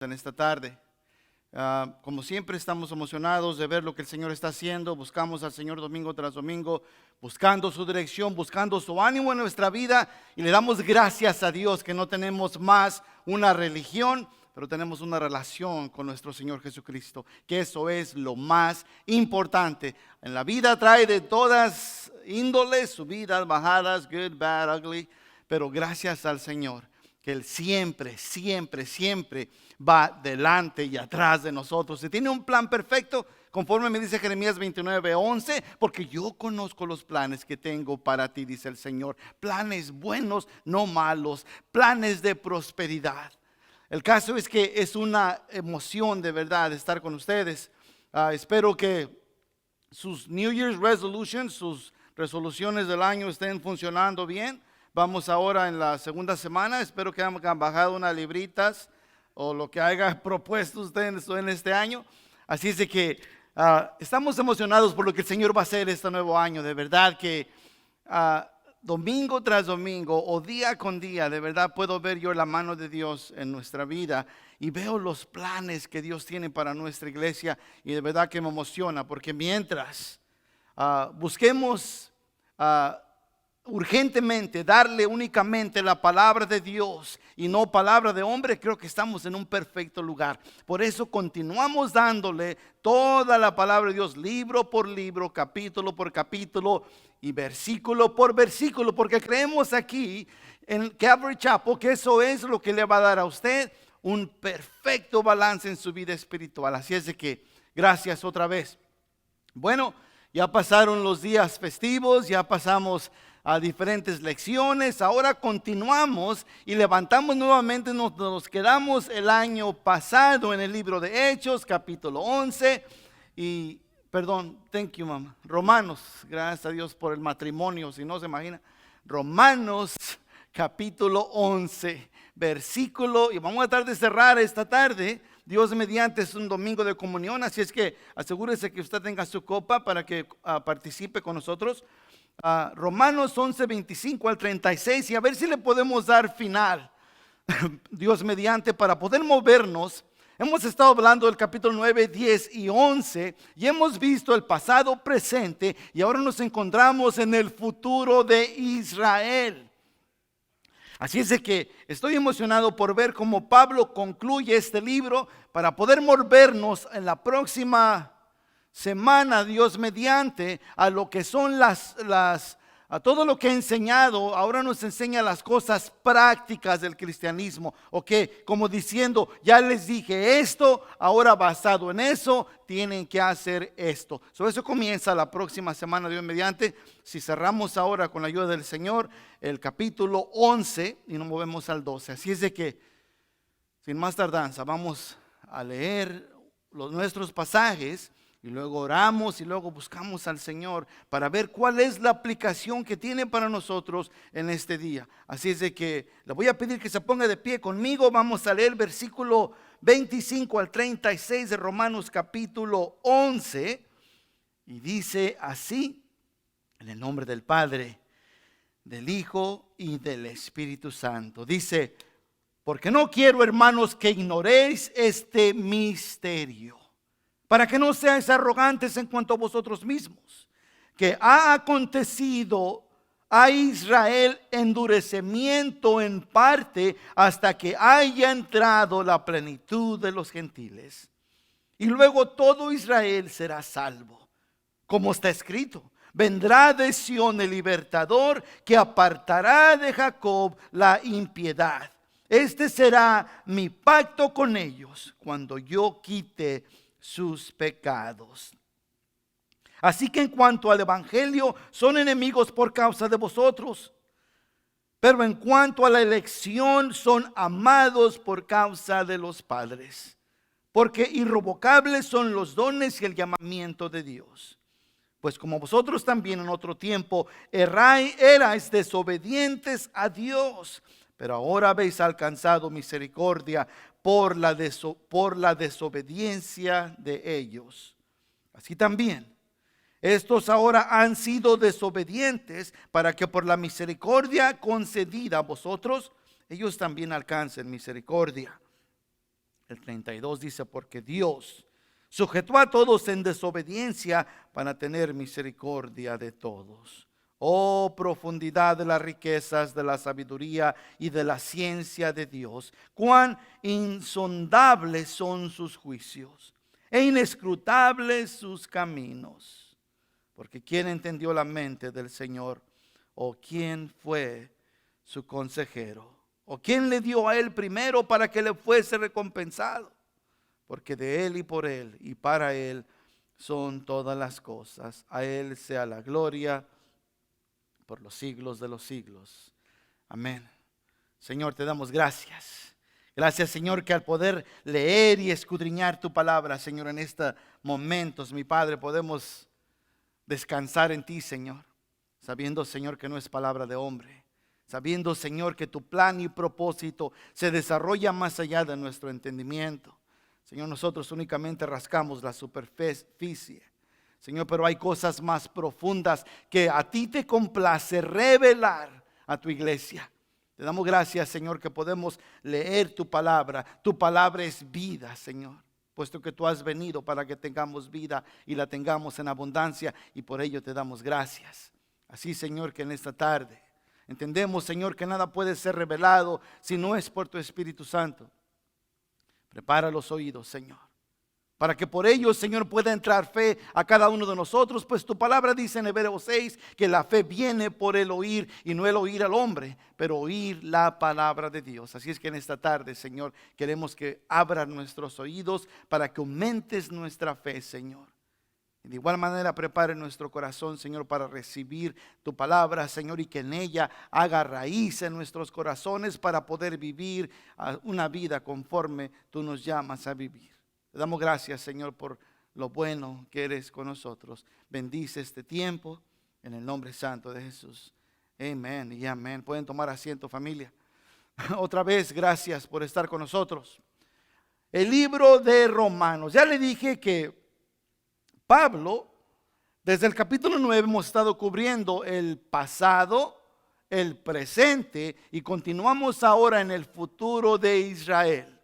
En esta tarde. Como siempre estamos emocionados de ver lo que el Señor está haciendo. Buscamos al Señor domingo tras domingo, buscando su dirección, buscando su ánimo en nuestra vida, y le damos gracias a Dios que no tenemos más una religión, pero tenemos una relación con nuestro Señor Jesucristo, que eso es lo más importante. En la vida trae de todas índoles, subidas, bajadas, good, bad, ugly, pero gracias al Señor que Él siempre va delante y atrás de nosotros. Si tiene un plan perfecto, conforme me dice Jeremías 29:11, porque yo conozco los planes que tengo para ti, dice el Señor. Planes buenos, no malos, planes de prosperidad. El caso es que es una emoción de verdad estar con ustedes. Espero que sus New Year's resolutions, sus resoluciones del año estén funcionando bien. Vamos ahora en la segunda semana. Espero que hayan bajado unas libritas o lo que haya propuesto ustedes en este año. Así es de que estamos emocionados por lo que el Señor va a hacer este nuevo año. De verdad que domingo tras domingo o día con día, de verdad puedo ver yo la mano de Dios en nuestra vida y veo los planes que Dios tiene para nuestra iglesia, y de verdad que me emociona, porque mientras busquemos urgentemente darle únicamente la palabra de Dios y no palabra de hombre, creo que estamos en un perfecto lugar. Por eso continuamos dándole toda la palabra de Dios, libro por libro, capítulo por capítulo y versículo por versículo, porque creemos aquí en Calvary Chapel que eso es lo que le va a dar a usted un perfecto balance en su vida espiritual. Así es de que gracias otra vez. Bueno, ya pasaron los días festivos, ya pasamos a diferentes lecciones. Ahora continuamos y levantamos nuevamente, nos quedamos el año pasado en el libro de Hechos, capítulo 11 y, thank you mamá, Romanos, gracias a Dios por el matrimonio, si no se imagina, Romanos capítulo 11, versículo, y vamos a tratar de cerrar esta tarde. Dios mediante, es un domingo de comunión, así es que asegúrese que usted tenga su copa para que participe con nosotros. Romanos 11, 25 al 36, y a ver si le podemos dar final, Dios mediante, para poder movernos. Hemos estado hablando del capítulo 9, 10 y 11 y hemos visto el pasado, presente, y ahora nos encontramos en el futuro de Israel. Así es de que estoy emocionado por ver cómo Pablo concluye este libro para poder movernos en la próxima semana, Dios mediante, a lo que son a todo lo que he enseñado. Ahora nos enseña las cosas prácticas del cristianismo, ok, como diciendo, ya les dije esto, ahora basado en eso tienen que hacer esto. Eso comienza la próxima semana, Dios mediante. Si cerramos ahora con la ayuda del Señor el capítulo 11 y nos movemos al 12. Así es de que sin más tardanza vamos a leer nuestros pasajes y luego oramos y luego buscamos al Señor para ver cuál es la aplicación que tiene para nosotros en este día. Así es de que le voy a pedir que se ponga de pie conmigo. Vamos a leer versículo 25 al 36 de Romanos capítulo 11, y dice así: en el nombre del Padre, del Hijo y del Espíritu Santo. Dice: porque no quiero, hermanos, que ignoréis este misterio, para que no seáis arrogantes en cuanto a vosotros mismos, que ha acontecido a Israel endurecimiento en parte hasta que haya entrado la plenitud de los gentiles, y luego todo Israel será salvo. Como está escrito: vendrá de Sión el libertador, que apartará de Jacob la impiedad. Este será mi pacto con ellos cuando yo quite sus pecados. Así que en cuanto al evangelio, son enemigos por causa de vosotros, pero en cuanto a la elección, son amados por causa de los padres, porque irrevocables son los dones y el llamamiento de Dios. Pues como vosotros también en otro tiempo erais desobedientes a Dios, pero ahora habéis alcanzado misericordia por la desobediencia de ellos. Así también estos ahora han sido desobedientes, para que por la misericordia concedida a vosotros, ellos también alcancen misericordia. El 32 dice, porque Dios sujetó a todos en desobediencia para tener misericordia de todos. Oh, profundidad de las riquezas, de la sabiduría y de la ciencia de Dios. Cuán insondables son sus juicios e inescrutables sus caminos. Porque ¿quién entendió la mente del Señor? ¿O quién fue su consejero? ¿O quién le dio a él primero para que le fuese recompensado? Porque de él y por él y para él son todas las cosas. A él sea la gloria por los siglos de los siglos. Amén. Señor, te damos gracias. Gracias, Señor, que al poder leer y escudriñar tu palabra, Señor, en estos momentos, mi Padre, podemos descansar en ti, Señor. Sabiendo, Señor, que no es palabra de hombre. Sabiendo, Señor, que tu plan y propósito se desarrolla más allá de nuestro entendimiento. Señor, nosotros únicamente rascamos la superficie. Señor, pero hay cosas más profundas que a ti te complace revelar a tu iglesia. Te damos gracias, Señor, que podemos leer tu palabra. Tu palabra es vida, Señor, puesto que tú has venido para que tengamos vida y la tengamos en abundancia, y por ello te damos gracias. Así, Señor, que en esta tarde entendemos, Señor, que nada puede ser revelado si no es por tu Espíritu Santo. Prepara los oídos, Señor, para que por ellos, Señor, pueda entrar fe a cada uno de nosotros, pues tu palabra dice en Hebreos 6 que la fe viene por el oír, y no el oír al hombre, pero oír la palabra de Dios. Así es que en esta tarde, Señor, queremos que abran nuestros oídos para que aumentes nuestra fe, Señor. Y de igual manera prepare nuestro corazón, Señor, para recibir tu palabra, Señor, y que en ella haga raíz en nuestros corazones para poder vivir una vida conforme tú nos llamas a vivir. Te damos gracias, Señor, por lo bueno que eres con nosotros. Bendice este tiempo en el nombre santo de Jesús. Amén y amén. Pueden tomar asiento, familia. Otra vez, gracias por estar con nosotros. El libro de Romanos. Ya le dije que Pablo, desde el capítulo 9 hemos estado cubriendo el pasado, el presente, y continuamos ahora en el futuro de Israel.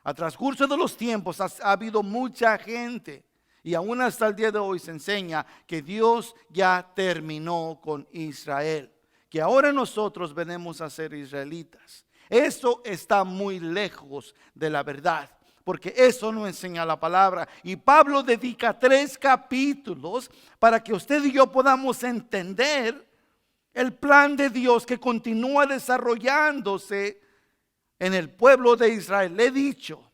A transcurso de los tiempos ha habido mucha gente, y aún hasta el día de hoy se enseña que Dios ya terminó con Israel, que ahora nosotros venimos a ser israelitas. Eso está muy lejos de la verdad, porque eso no enseña la palabra. Y Pablo dedica 3 capítulos para que usted y yo podamos entender el plan de Dios que continúa desarrollándose en el pueblo de Israel. Le he dicho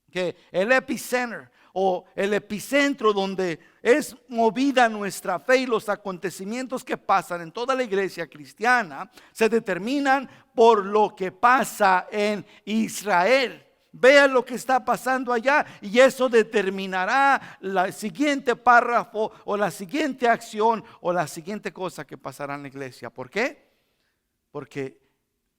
que el epicentro o el epicentro donde es movida nuestra fe y los acontecimientos que pasan en toda la iglesia cristiana se determinan por lo que pasa en Israel. Vean lo que está pasando allá y eso determinará el siguiente párrafo o la siguiente acción o la siguiente cosa que pasará en la iglesia. ¿Por qué? Porque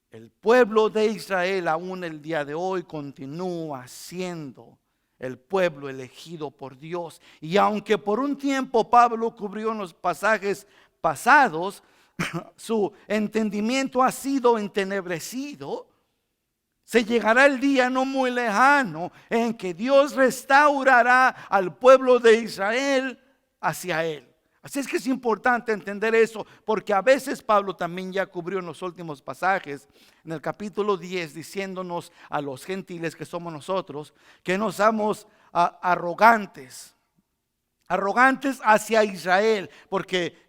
el pueblo de Israel aún el día de hoy continúa siendo el pueblo elegido por Dios. Y aunque por un tiempo Pablo cubrió en los pasajes pasados, su entendimiento ha sido entenebrecido. Se llegará el día no muy lejano en que Dios restaurará al pueblo de Israel hacia Él. Así es que es importante entender eso, porque a veces Pablo también ya cubrió en los últimos pasajes, en el capítulo 10, diciéndonos a los gentiles que somos nosotros, que no somos arrogantes hacia Israel, porque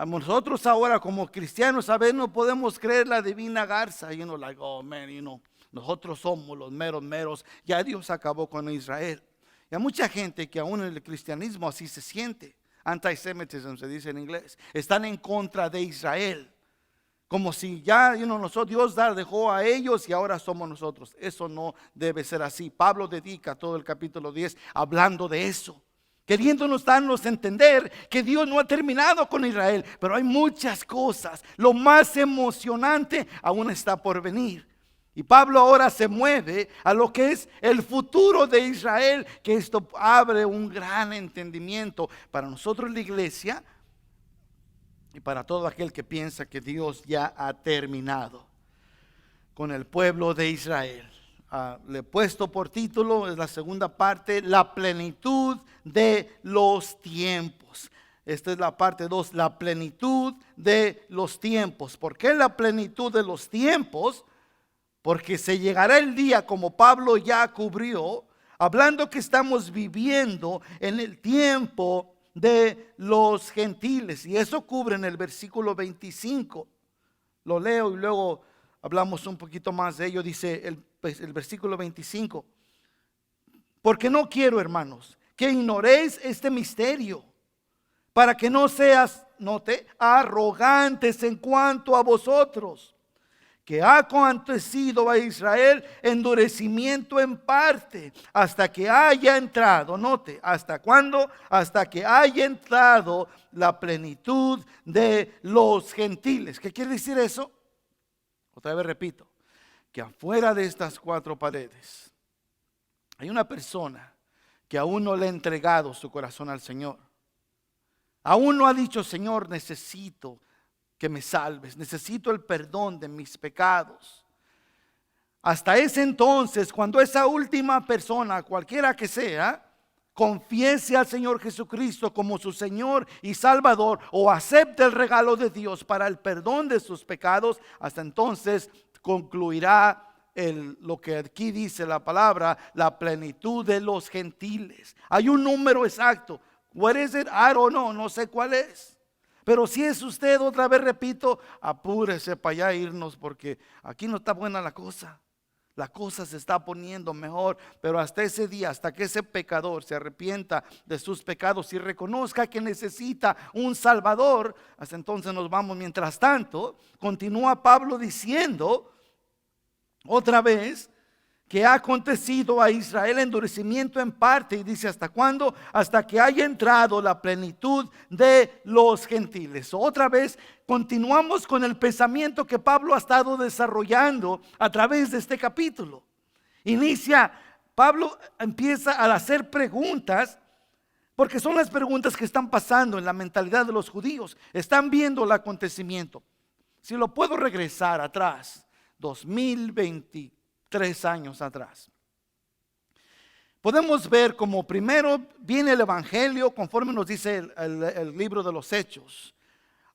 nosotros ahora como cristianos a veces no podemos creer la divina garza, like, oh man, nosotros somos los meros, ya Dios acabó con Israel. Y hay mucha gente que aún en el cristianismo así se siente. Antisemitism se dice en inglés. Están en contra de Israel. Como si ya nosotros, Dios dejó a ellos y ahora somos nosotros. Eso no debe ser así. Pablo dedica todo el capítulo 10 hablando de eso, queriéndonos darnos a entender que Dios no ha terminado con Israel, pero hay muchas cosas. Lo más emocionante aún está por venir. Y Pablo ahora se mueve a lo que es el futuro de Israel, que esto abre un gran entendimiento para nosotros la iglesia y para todo aquel que piensa que Dios ya ha terminado con el pueblo de Israel. le he puesto por título, es la segunda parte, la plenitud de los tiempos. Esta es la parte 2, la plenitud de los tiempos. ¿Por qué la plenitud de los tiempos? Porque se llegará el día, como Pablo ya cubrió, hablando que estamos viviendo en el tiempo de los gentiles. Y eso cubre en el versículo 25. Lo leo y luego hablamos un poquito más de ello. Dice el versículo 25. Porque no quiero, hermanos, que ignoréis este misterio, para que no seas, note, arrogantes en cuanto a vosotros, que ha acontecido a Israel endurecimiento en parte, hasta que haya entrado, note, ¿hasta cuándo? Hasta que haya entrado la plenitud de los gentiles. ¿Qué quiere decir eso? Otra vez repito, que afuera de estas cuatro paredes hay una persona que aún no le ha entregado su corazón al Señor. Aún no ha dicho: Señor, necesito que me salves, necesito el perdón de mis pecados. Hasta ese entonces, cuando esa última persona, cualquiera que sea, confiese al Señor Jesucristo como su Señor y Salvador, o acepte el regalo de Dios para el perdón de sus pecados, hasta entonces concluirá lo que aquí dice la palabra, la plenitud de los gentiles. Hay un número exacto. What is it? I don't know, no sé cuál es. Pero si es usted, otra vez repito, apúrese para allá irnos, porque aquí no está buena la cosa. La cosa se está poniendo mejor, pero hasta ese día, hasta que ese pecador se arrepienta de sus pecados y reconozca que necesita un Salvador, hasta entonces nos vamos. Mientras tanto, continúa Pablo diciendo otra vez que ha acontecido a Israel endurecimiento en parte, y dice: ¿hasta cuándo? Hasta que haya entrado la plenitud de los gentiles. Otra vez continuamos con el pensamiento que Pablo ha estado desarrollando a través de este capítulo. Pablo empieza a hacer preguntas, porque son las preguntas que están pasando en la mentalidad de los judíos. Están viendo el acontecimiento. Si lo puedo regresar atrás, 2023 años atrás, podemos ver como primero viene el evangelio, conforme nos dice el libro de los Hechos.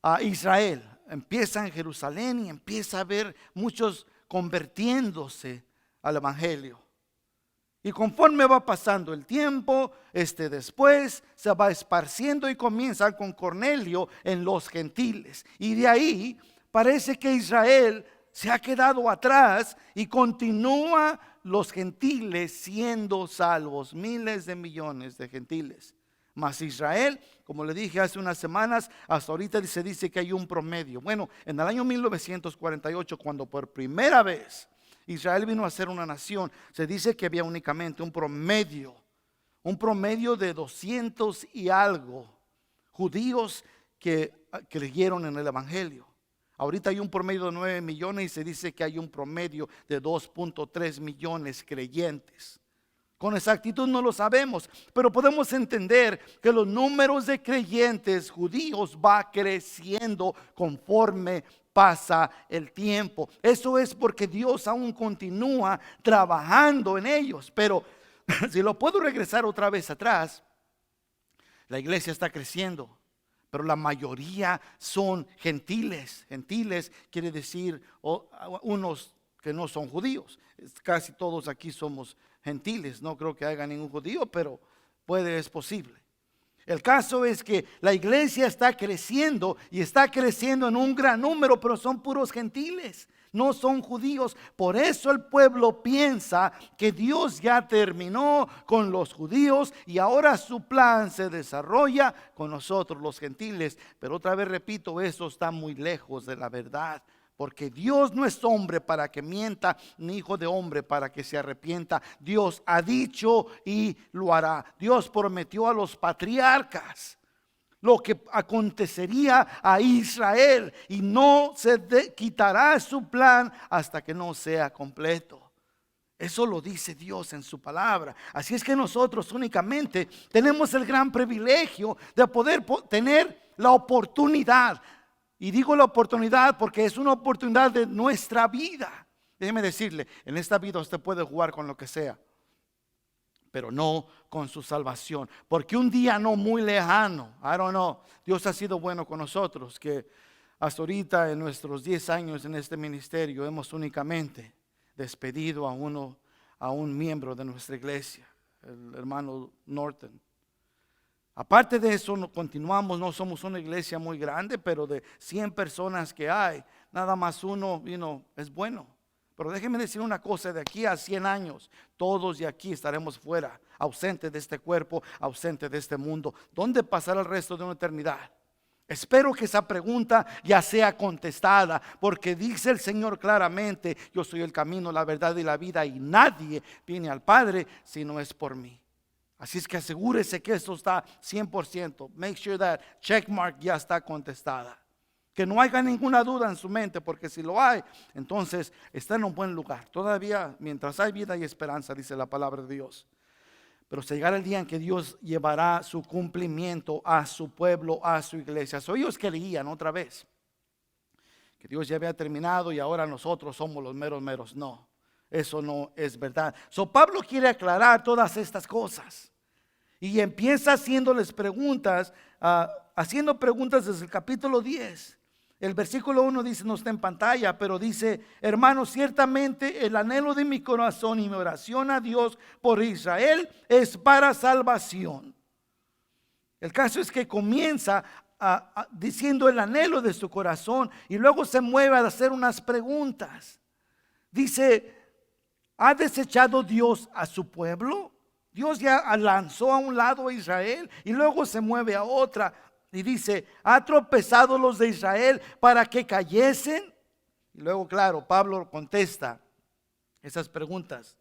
A Israel empieza en Jerusalén y empieza a ver muchos convirtiéndose al evangelio. Y conforme va pasando el tiempo, después se va esparciendo y comienza con Cornelio en los gentiles. Y de ahí parece que Israel se ha quedado atrás y continúa los gentiles siendo salvos, miles de millones de gentiles. Mas Israel, como le dije hace unas semanas, hasta ahorita se dice que hay un promedio. Bueno, en el año 1948, cuando por primera vez Israel vino a ser una nación, se dice que había únicamente un promedio de 200 y algo judíos que creyeron en el evangelio. Ahorita hay un promedio de 9 millones y se dice que hay un promedio de 2.3 millones creyentes. Con exactitud no lo sabemos, pero podemos entender que los números de creyentes judíos va creciendo conforme pasa el tiempo. Eso es porque Dios aún continúa trabajando en ellos. Pero si lo puedo regresar otra vez atrás, la iglesia está creciendo, pero la mayoría son gentiles. Gentiles quiere decir unos que no son judíos. Casi todos aquí somos gentiles. No creo que haya ningún judío, pero es posible. El caso es que la iglesia está creciendo y está creciendo en un gran número, pero son puros gentiles, no son judíos. Por eso el pueblo piensa que Dios ya terminó con los judíos y ahora su plan se desarrolla con nosotros los gentiles. Pero otra vez repito, eso está muy lejos de la verdad. Porque Dios no es hombre para que mienta, ni hijo de hombre para que se arrepienta. Dios ha dicho y lo hará. Dios prometió a los patriarcas lo que acontecería a Israel, y no se quitará su plan hasta que no sea completo. Eso lo dice Dios en su palabra. Así es que nosotros únicamente tenemos el gran privilegio de poder tener la oportunidad. Y digo la oportunidad porque es una oportunidad de nuestra vida, Déjeme decirle, en esta vida usted puede jugar con lo que sea, pero no con su salvación. Porque un día no muy lejano, I don't know, Dios ha sido bueno con nosotros, que hasta ahorita en nuestros 10 años en este ministerio hemos únicamente despedido a un miembro de nuestra iglesia, el hermano Norton. Aparte de eso, continuamos, no somos una iglesia muy grande, pero de 100 personas que hay, nada más uno, es bueno. Pero déjeme decir una cosa, de aquí a 100 años, todos de aquí estaremos fuera, ausentes de este cuerpo, ausentes de este mundo. ¿Dónde pasará el resto de una eternidad? Espero que esa pregunta ya sea contestada, porque dice el Señor claramente: yo soy el camino, la verdad y la vida, y nadie viene al Padre si no es por mí. Así es que asegúrese que esto está 100%. Make sure that checkmark ya está contestada. Que no haya ninguna duda en su mente, porque si lo hay, entonces está en un buen lugar. Todavía, mientras hay vida y esperanza, dice la palabra de Dios. Pero se llegará el día en que Dios llevará su cumplimiento a su pueblo, a su iglesia. So, ellos creían otra vez que Dios ya había terminado y ahora nosotros somos los meros. No, eso no es verdad. So, Pablo quiere aclarar todas estas cosas y empieza haciéndoles preguntas, haciendo preguntas desde el capítulo 10. El versículo 1 dice, no está en pantalla, pero dice: hermanos, ciertamente el anhelo de mi corazón y mi oración a Dios por Israel es para salvación. El caso es que comienza diciendo el anhelo de su corazón y luego se mueve a hacer unas preguntas. Dice: ¿ha desechado Dios a su pueblo? Dios ya lanzó a un lado a Israel y luego se mueve a otra. Y dice: ¿ha tropezado los de Israel para que cayesen? Y luego, claro, Pablo contesta esas preguntas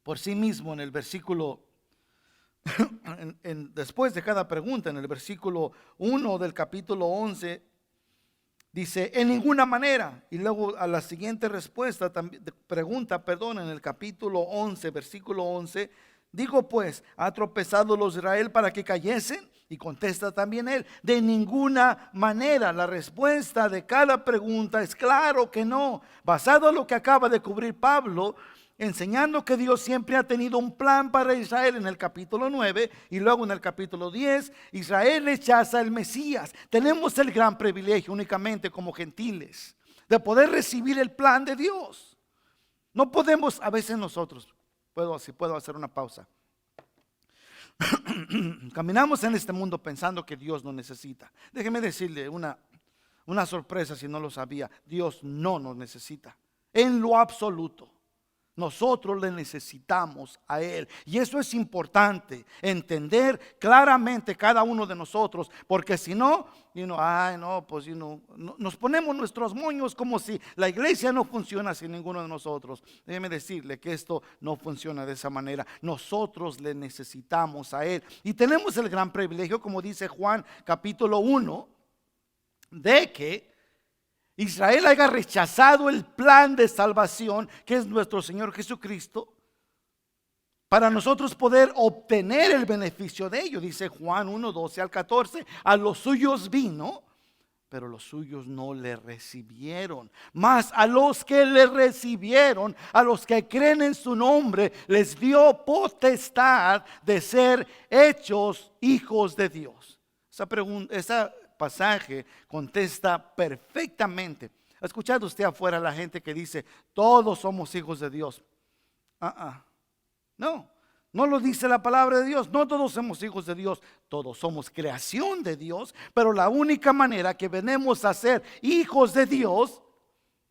por sí mismo en el versículo, después de cada pregunta, en el versículo 1 del capítulo 11, dice: en ninguna manera. Y luego a la siguiente respuesta, pregunta, en el capítulo 11, versículo 11, digo pues, ¿ha tropezado los de Israel para que cayesen? Y contesta también él: de ninguna manera. La respuesta de cada pregunta es claro que no. Basado en lo que acaba de cubrir Pablo, enseñando que Dios siempre ha tenido un plan para Israel en el capítulo 9 y luego en el capítulo 10, Israel rechaza al Mesías. Tenemos el gran privilegio únicamente como gentiles de poder recibir el plan de Dios. No podemos, a veces nosotros, puedo hacer una pausa. Caminamos en este mundo pensando que Dios nos necesita. Déjeme decirle una sorpresa si no lo sabía: Dios no nos necesita en lo absoluto. Nosotros le necesitamos a Él. Y eso es importante, entender claramente cada uno de nosotros. Porque si no, nos ponemos nuestros moños como si la iglesia no funciona sin ninguno de nosotros. Déjeme decirle que esto no funciona de esa manera. Nosotros le necesitamos a Él. Y tenemos el gran privilegio, como dice Juan capítulo 1, de que Israel haya rechazado el plan de salvación que es nuestro Señor Jesucristo, para nosotros poder obtener el beneficio de ello. Dice Juan 1, 12 al 14: a los suyos vino, pero los suyos no le recibieron. Mas a los que le recibieron, a los que creen en su nombre, les dio potestad de ser hechos hijos de Dios. Esa pasaje contesta perfectamente. ¿Ha escuchado usted afuera la gente que dice todos somos hijos de Dios? No lo dice la palabra de Dios. No todos somos hijos de Dios, todos somos creación de Dios. Pero la única manera que venimos a ser hijos de Dios,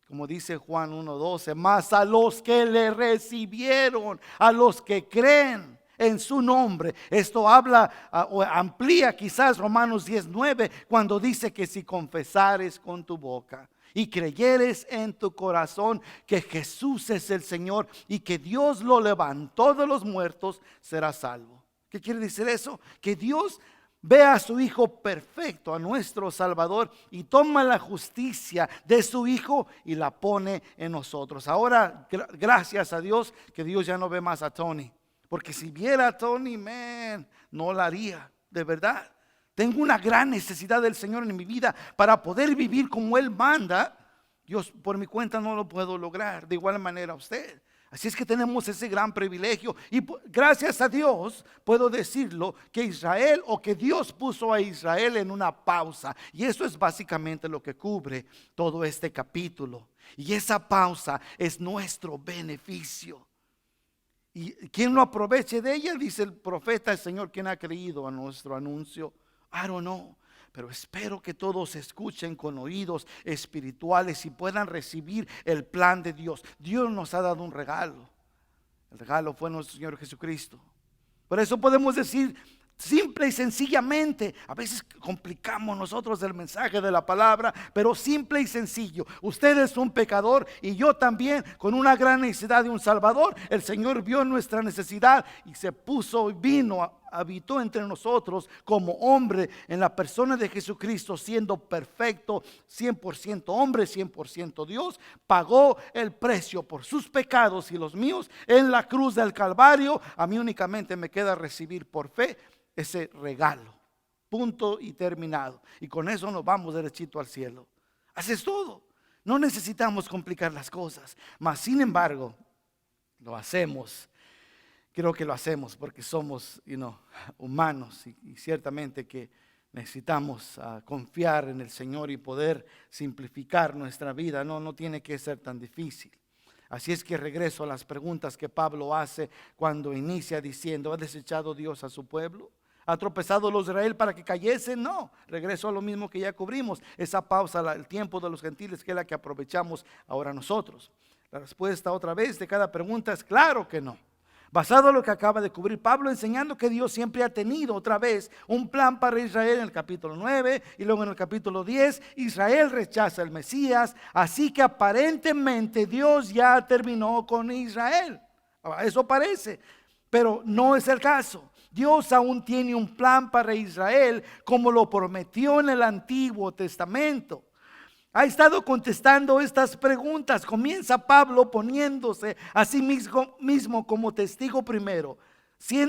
como dice Juan 1:12, más a los que le recibieron, a los que creen en su nombre. Esto habla o amplía quizás Romanos 10:9, cuando dice que si confesares con tu boca y creyeres en tu corazón que Jesús es el Señor y que Dios lo levantó de los muertos, serás salvo. ¿Qué quiere decir eso? Que Dios ve a su Hijo perfecto, a nuestro Salvador, y toma la justicia de su Hijo y la pone en nosotros. Ahora, gracias a Dios que Dios ya no ve más a Tony. Porque si viera a Tony, no la haría, de verdad. Tengo una gran necesidad del Señor en mi vida para poder vivir como Él manda, Yo por mi cuenta no lo puedo lograr. De igual manera usted. Así es que tenemos ese gran privilegio y gracias a Dios puedo decirlo que Israel o que Dios puso a Israel en una pausa, y eso es básicamente lo que cubre todo este capítulo, y esa pausa es nuestro beneficio. Y quien lo aproveche de ella, dice el profeta, el Señor, quien ha creído a nuestro anuncio. I don't know. Pero espero que todos escuchen con oídos espirituales y puedan recibir el plan de Dios. Dios nos ha dado un regalo. El regalo fue nuestro Señor Jesucristo. Por eso podemos decir simple y sencillamente, a veces complicamos nosotros el mensaje de la palabra, pero simple y sencillo. Usted es un pecador y yo también, con una gran necesidad de un Salvador. El Señor vio nuestra necesidad y se puso, vino, habitó entre nosotros como hombre en la persona de Jesucristo, siendo perfecto, 100% hombre, 100% Dios. Pagó el precio por sus pecados y los míos en la cruz del Calvario. A mí únicamente me queda recibir por fe ese regalo, punto y terminado, y con eso nos vamos derechito al cielo. Así es todo. No necesitamos complicar las cosas, mas sin embargo lo hacemos. Creo que lo hacemos porque somos humanos y ciertamente que necesitamos confiar en el Señor y poder simplificar nuestra vida. No tiene que ser tan difícil. Así es que regreso a las preguntas que Pablo hace cuando inicia diciendo: ¿ha desechado Dios a su pueblo? ¿Ha tropezado los de Israel para que cayesen? No, regreso a lo mismo que ya cubrimos, esa pausa, el tiempo de los gentiles, que es la que aprovechamos ahora nosotros. La respuesta otra vez de cada pregunta es claro que no. Basado en lo que acaba de cubrir Pablo, enseñando que Dios siempre ha tenido otra vez un plan para Israel en el capítulo 9 y luego en el capítulo 10, Israel rechaza al Mesías, así que aparentemente Dios ya terminó con Israel. Eso parece, pero no es el caso. Dios aún tiene un plan para Israel como lo prometió en el Antiguo Testamento. Ha estado contestando estas preguntas. Comienza Pablo poniéndose a sí mismo como testigo primero,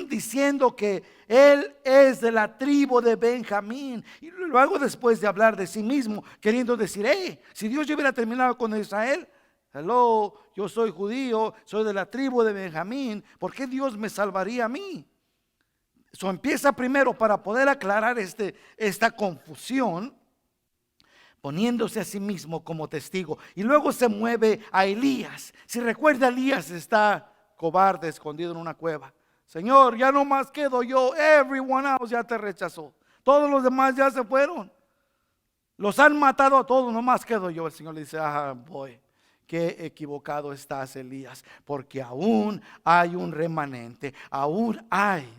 diciendo que él es de la tribu de Benjamín, y luego después de hablar de sí mismo, queriendo decir: si Dios ya hubiera terminado con Israel, yo soy judío, soy de la tribu de Benjamín, ¿por qué Dios me salvaría a mí? Eso empieza primero para poder aclarar esta confusión, poniéndose a sí mismo como testigo, y luego se mueve a Elías. Si recuerda, Elías está cobarde, escondido en una cueva. Señor, ya no más quedo yo, everyone else ya te rechazó, todos los demás ya se fueron, los han matado a todos, no más quedo yo. El Señor le dice: boy, qué equivocado estás, Elías, porque aún hay un remanente, aún hay,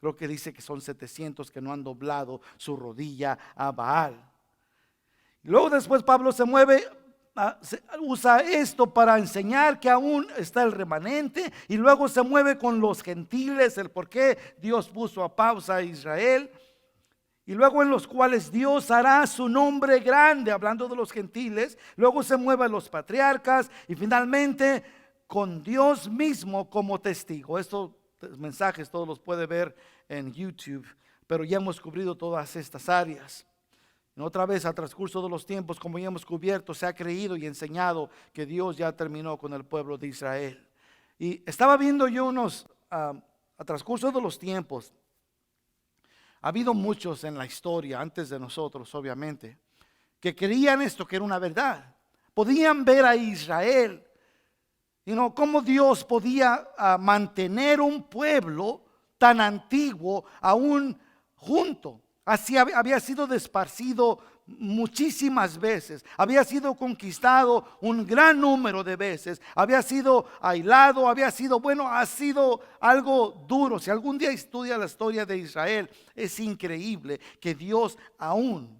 creo que dice que son 700 que no han doblado su rodilla a Baal. Luego después Pablo se mueve, usa esto para enseñar que aún está el remanente, y luego se mueve con los gentiles, el por qué Dios puso a pausa a Israel, y luego en los cuales Dios hará su nombre grande, hablando de los gentiles. Luego se mueve a los patriarcas y finalmente con Dios mismo como testigo. Estos mensajes todos los puede ver en YouTube, pero ya hemos cubrido todas estas áreas. Otra vez, al transcurso de los tiempos, como ya hemos cubierto, se ha creído y enseñado que Dios ya terminó con el pueblo de Israel. Y estaba viendo yo a transcurso de los tiempos, ha habido muchos en la historia, antes de nosotros obviamente, que creían esto, que era una verdad. Podían ver a Israel, cómo Dios podía mantener un pueblo tan antiguo aún junto. Así había sido desparcido muchísimas veces, había sido conquistado un gran número de veces, había sido aislado, ha sido algo duro. Si algún día estudia la historia de Israel, es increíble que Dios aún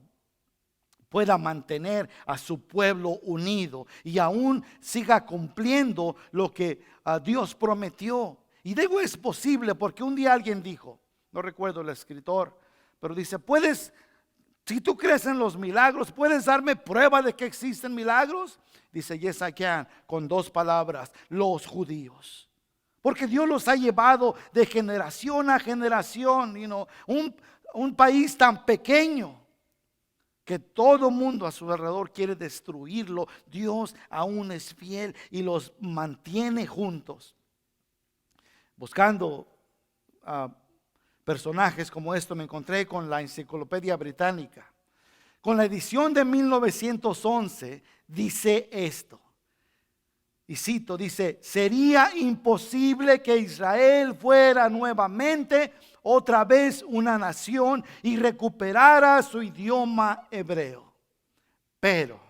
pueda mantener a su pueblo unido y aún siga cumpliendo lo que Dios prometió. Y digo es posible porque un día alguien dijo, no recuerdo el escritor, pero dice: si tú crees en los milagros, ¿puedes darme prueba de que existen milagros? Dice: yes I can, con 2 palabras: los judíos. Porque Dios los ha llevado de generación a generación. Un país tan pequeño, que todo mundo a su alrededor quiere destruirlo, Dios aún es fiel y los mantiene juntos. Buscando personajes como esto, me encontré con la Enciclopedia Británica. Con la edición de 1911 dice esto, y cito, dice: sería imposible que Israel fuera nuevamente otra vez una nación y recuperara su idioma hebreo. Pero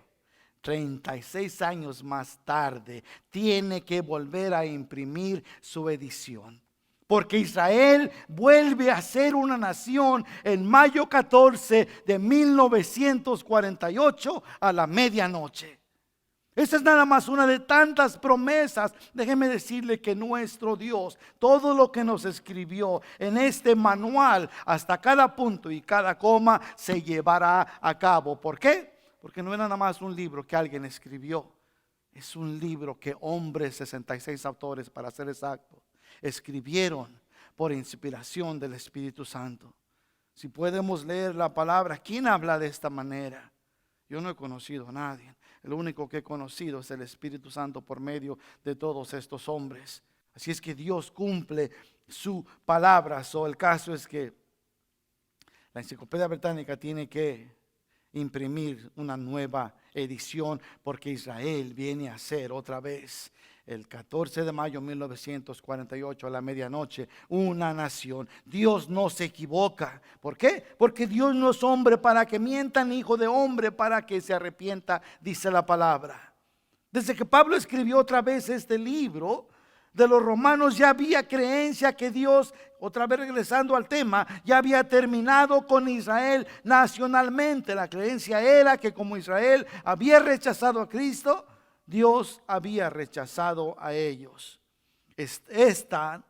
36 años más tarde tiene que volver a imprimir su edición, porque Israel vuelve a ser una nación en mayo 14 de 1948 a la medianoche. Esa es nada más una de tantas promesas. Déjeme decirle que nuestro Dios, todo lo que nos escribió en este manual, hasta cada punto y cada coma, se llevará a cabo. ¿Por qué? Porque no era nada más un libro que alguien escribió. Es un libro que hombres, 66 autores para ser exactos, escribieron por inspiración del Espíritu Santo. Si podemos leer la palabra, ¿quién habla de esta manera? Yo no he conocido a nadie. El único que he conocido es el Espíritu Santo por medio de todos estos hombres. Así es que Dios cumple su palabra. El caso es que la Enciclopedia Británica tiene que imprimir una nueva edición, porque Israel viene a ser otra vez, el 14 de mayo de 1948 a la medianoche, una nación. Dios no se equivoca. ¿Por qué? Porque Dios no es hombre para que mienta, ni hijo de hombre para que se arrepienta, dice la palabra. Desde que Pablo escribió otra vez este libro de los Romanos, ya había creencia que Dios, otra vez regresando al tema, ya había terminado con Israel nacionalmente. La creencia era que como Israel había rechazado a Cristo, Dios había rechazado a ellos. Estas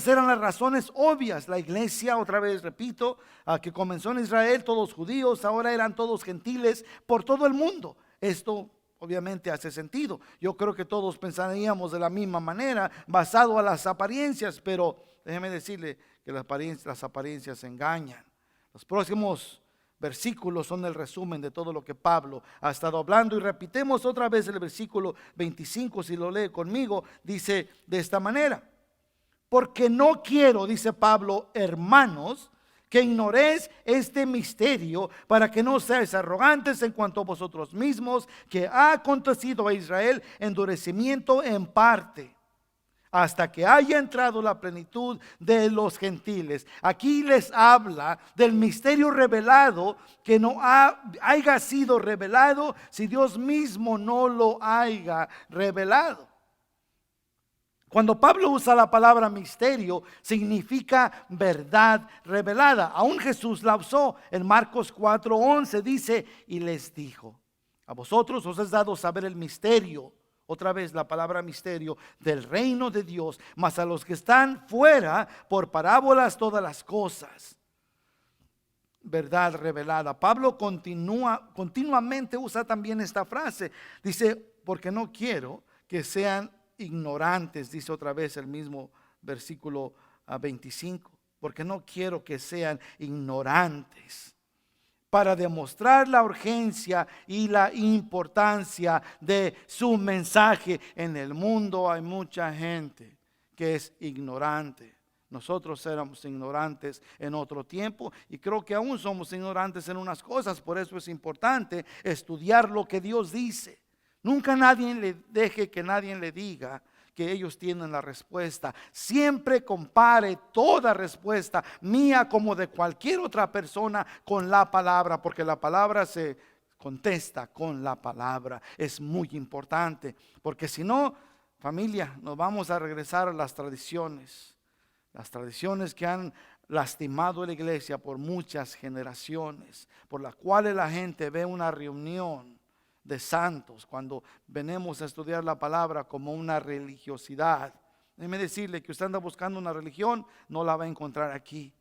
eran las razones obvias. La iglesia, otra vez repito, que comenzó en Israel, todos judíos, ahora eran todos gentiles por todo el mundo. Esto obviamente hace sentido. Yo creo que todos pensaríamos de la misma manera, basado a las apariencias, pero déjeme decirle que las apariencias engañan. Los próximos versículos son el resumen de todo lo que Pablo ha estado hablando, y repitemos otra vez el versículo 25, si lo lee conmigo. Dice de esta manera: porque no quiero, dice Pablo, hermanos, que ignoréis este misterio, para que no seáis arrogantes en cuanto a vosotros mismos, que ha acontecido a Israel endurecimiento en parte, hasta que haya entrado la plenitud de los gentiles. Aquí les habla del misterio revelado, que no haya sido revelado si Dios mismo no lo haya revelado. Cuando Pablo usa la palabra misterio, significa verdad revelada. Aún Jesús la usó en Marcos 4:11. Dice: y les dijo: a vosotros os es dado saber el misterio. Otra vez la palabra misterio del reino de Dios, mas a los que están fuera, por parábolas todas las cosas. Verdad revelada. Pablo continuamente usa también esta frase. Dice: porque no quiero que sean ignorantes, dice otra vez el mismo versículo 25. Porque no quiero que sean ignorantes, para demostrar la urgencia y la importancia de su mensaje. En el mundo hay mucha gente que es ignorante. Nosotros éramos ignorantes en otro tiempo, y creo que aún somos ignorantes en unas cosas. Por eso es importante estudiar lo que Dios dice. Nunca deje que nadie le diga que ellos tienen la respuesta. Siempre compare toda respuesta, mía como de cualquier otra persona, con la palabra, porque la palabra se contesta con la palabra. Es muy importante, porque si no, familia, nos vamos a regresar a las tradiciones que han lastimado a la iglesia por muchas generaciones, por las cuales la gente ve una reunión de santos, cuando venimos a estudiar la palabra, como una religiosidad. Déjeme decirle que usted anda buscando una religión, no la va a encontrar aquí,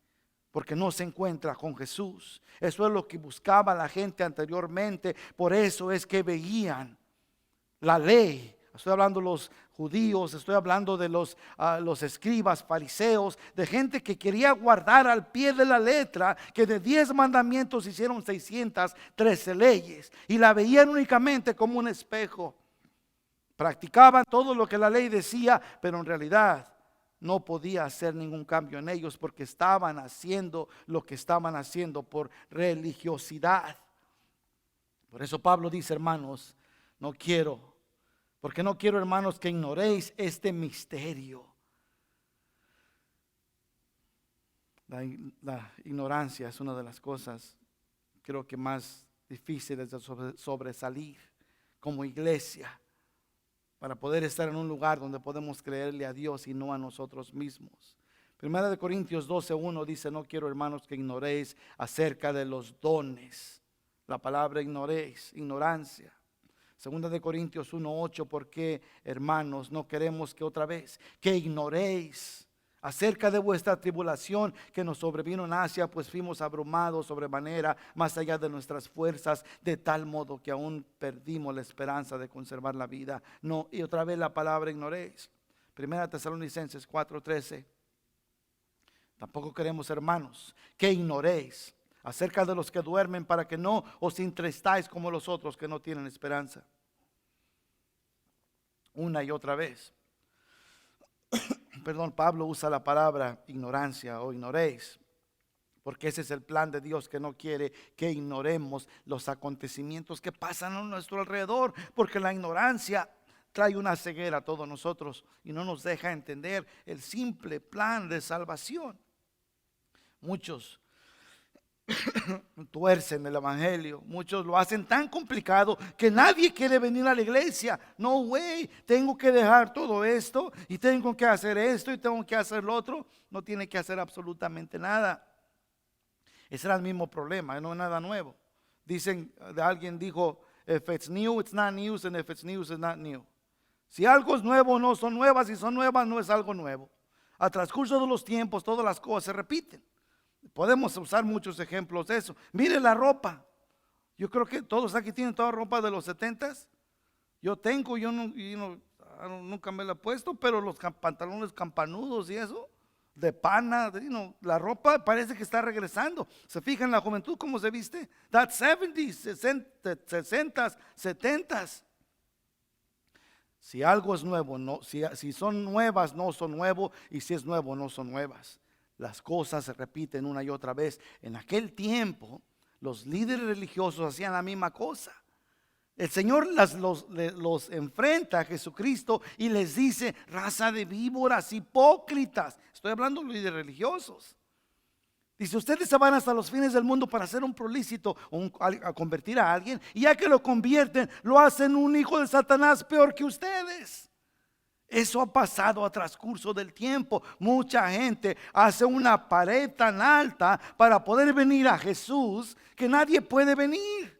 porque no se encuentra con Jesús. Eso es lo que buscaba la gente anteriormente. Por eso es que veían la ley estoy hablando de los judíos, estoy hablando de los escribas, fariseos, de gente que quería guardar al pie de la letra, que de 10 mandamientos hicieron 613 leyes y la veían únicamente como un espejo. Practicaban todo lo que la ley decía, pero en realidad no podía hacer ningún cambio en ellos porque estaban haciendo lo que estaban haciendo por religiosidad. Por eso Pablo dice, hermanos, porque no quiero, hermanos, que ignoréis este misterio. La ignorancia es una de las cosas, creo que más difíciles de sobresalir como iglesia, para poder estar en un lugar donde podemos creerle a Dios y no a nosotros mismos. Primera de Corintios 12:1 dice, no quiero, hermanos, que ignoréis acerca de los dones. La palabra ignoréis, ignorancia. Segunda de Corintios 1:8, porque, hermanos, no queremos que otra vez que ignoréis acerca de vuestra tribulación que nos sobrevino en Asia, pues fuimos abrumados sobremanera, más allá de nuestras fuerzas, de tal modo que aún perdimos la esperanza de conservar la vida. No, y otra vez la palabra ignoréis. Primera Tesalonicenses 4:13. Tampoco queremos, hermanos, que ignoréis acerca de los que duermen, para que no os entristáis como los otros que no tienen esperanza. Una y otra vez. Pablo usa la palabra ignorancia o ignoréis, porque ese es el plan de Dios, que no quiere que ignoremos los acontecimientos que pasan a nuestro alrededor, porque la ignorancia trae una ceguera a todos nosotros y no nos deja entender el simple plan de salvación. Muchos tuercen el evangelio, muchos lo hacen tan complicado que nadie quiere venir a la iglesia. No way, tengo que dejar todo esto y tengo que hacer esto y tengo que hacer lo otro. No tiene que hacer absolutamente nada. Ese era el mismo problema, no es nada nuevo. Alguien dijo, if it's new, it's not news, and if it's news, it's not new. Si algo es nuevo, no son nuevas, si son nuevas, no es algo nuevo. A transcurso de los tiempos, todas las cosas se repiten. Podemos usar muchos ejemplos de eso. Mire la ropa. Yo creo que todos aquí tienen toda ropa de los 70s. Yo tengo, nunca me la he puesto, pero los pantalones campanudos y eso, de pana, la ropa parece que está regresando. Se fijan la juventud cómo se viste. That's 70s, 60s, 70s. Si algo es nuevo, no, si son nuevas, no son nuevos, y si es nuevo, no son nuevas. Las cosas se repiten una y otra vez. En aquel tiempo, los líderes religiosos hacían la misma cosa. El Señor los enfrenta a Jesucristo y les dice, raza de víboras, hipócritas. Estoy hablando de líderes religiosos. Dice, ustedes se van hasta los fines del mundo para hacer un prolícito o a convertir a alguien, y ya que lo convierten, lo hacen un hijo de Satanás peor que ustedes. Eso ha pasado a transcurso del tiempo. Mucha gente hace una pared tan alta para poder venir a Jesús que nadie puede venir.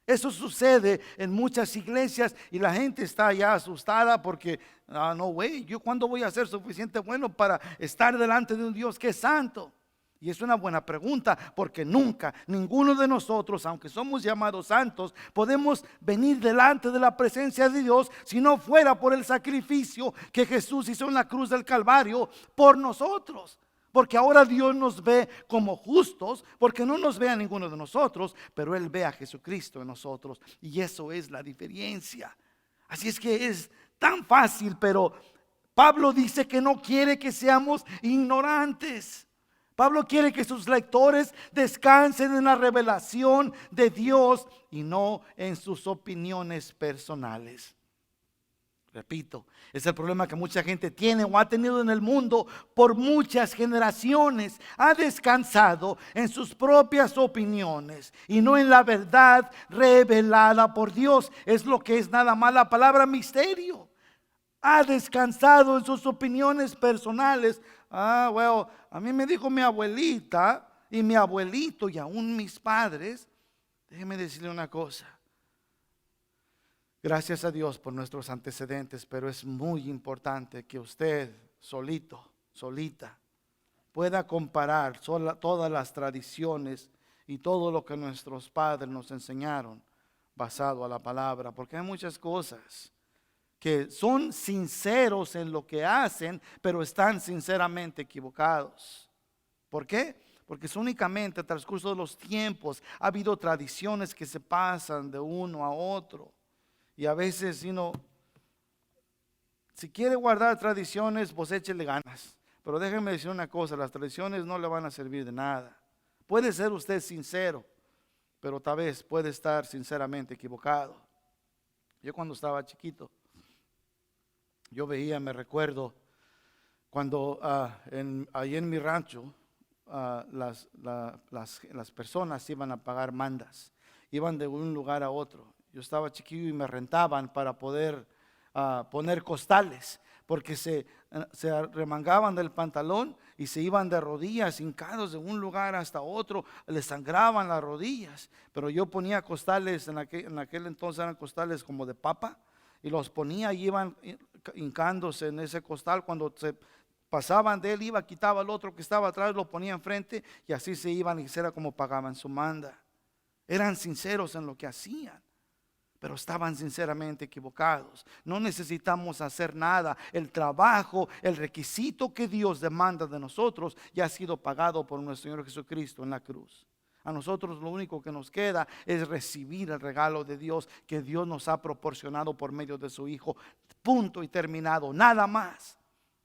Eso sucede en muchas iglesias y la gente está ya asustada porque, no way, ¿yo cuándo voy a ser suficiente bueno para estar delante de un Dios que es santo? Y es una buena pregunta, porque nunca, ninguno de nosotros, aunque somos llamados santos, podemos venir delante de la presencia de Dios si no fuera por el sacrificio que Jesús hizo en la cruz del Calvario por nosotros. Porque ahora Dios nos ve como justos, porque no nos ve a ninguno de nosotros, pero Él ve a Jesucristo en nosotros. Y eso es la diferencia. Así es que es tan fácil, pero Pablo dice que no quiere que seamos ignorantes. Pablo quiere que sus lectores descansen en la revelación de Dios y no en sus opiniones personales. Repito, es el problema que mucha gente tiene o ha tenido en el mundo por muchas generaciones. Ha descansado en sus propias opiniones y no en la verdad revelada por Dios. Es lo que es nada más la palabra misterio. Ha descansado en sus opiniones personales. Bueno, a mí me dijo mi abuelita y mi abuelito y aún mis padres. Déjeme decirle una cosa. Gracias a Dios por nuestros antecedentes, pero es muy importante que usted solita, pueda comparar todas las tradiciones y todo lo que nuestros padres nos enseñaron basado a la palabra, porque hay muchas cosas que son sinceros en lo que hacen, pero están sinceramente equivocados. ¿Por qué? Porque es únicamente a transcurso de los tiempos ha habido tradiciones que se pasan de uno a otro. Y a veces, si quiere guardar tradiciones, pues échele ganas. Pero déjenme decir una cosa, las tradiciones no le van a servir de nada. Puede ser usted sincero, pero tal vez puede estar sinceramente equivocado. Yo cuando estaba chiquito, yo veía, me recuerdo, cuando ahí en mi rancho, las personas iban a pagar mandas, iban de un lugar a otro. Yo estaba chiquillo y me rentaban para poder poner costales, porque se remangaban del pantalón y se iban de rodillas, hincados de un lugar hasta otro, les sangraban las rodillas. Pero yo ponía costales, en aquel entonces eran costales como de papa, y los ponía y iban hincándose en ese costal. Cuando se pasaban de él, quitaba al otro que estaba atrás, lo ponía enfrente, y así se iban, y era como pagaban su manda. Eran sinceros en lo que hacían, pero estaban sinceramente equivocados. No necesitamos hacer nada. El trabajo, el requisito que Dios demanda de nosotros ya ha sido pagado por nuestro Señor Jesucristo en la cruz. A nosotros lo único que nos queda es recibir el regalo de Dios que Dios nos ha proporcionado por medio de su Hijo. Punto y terminado, nada más.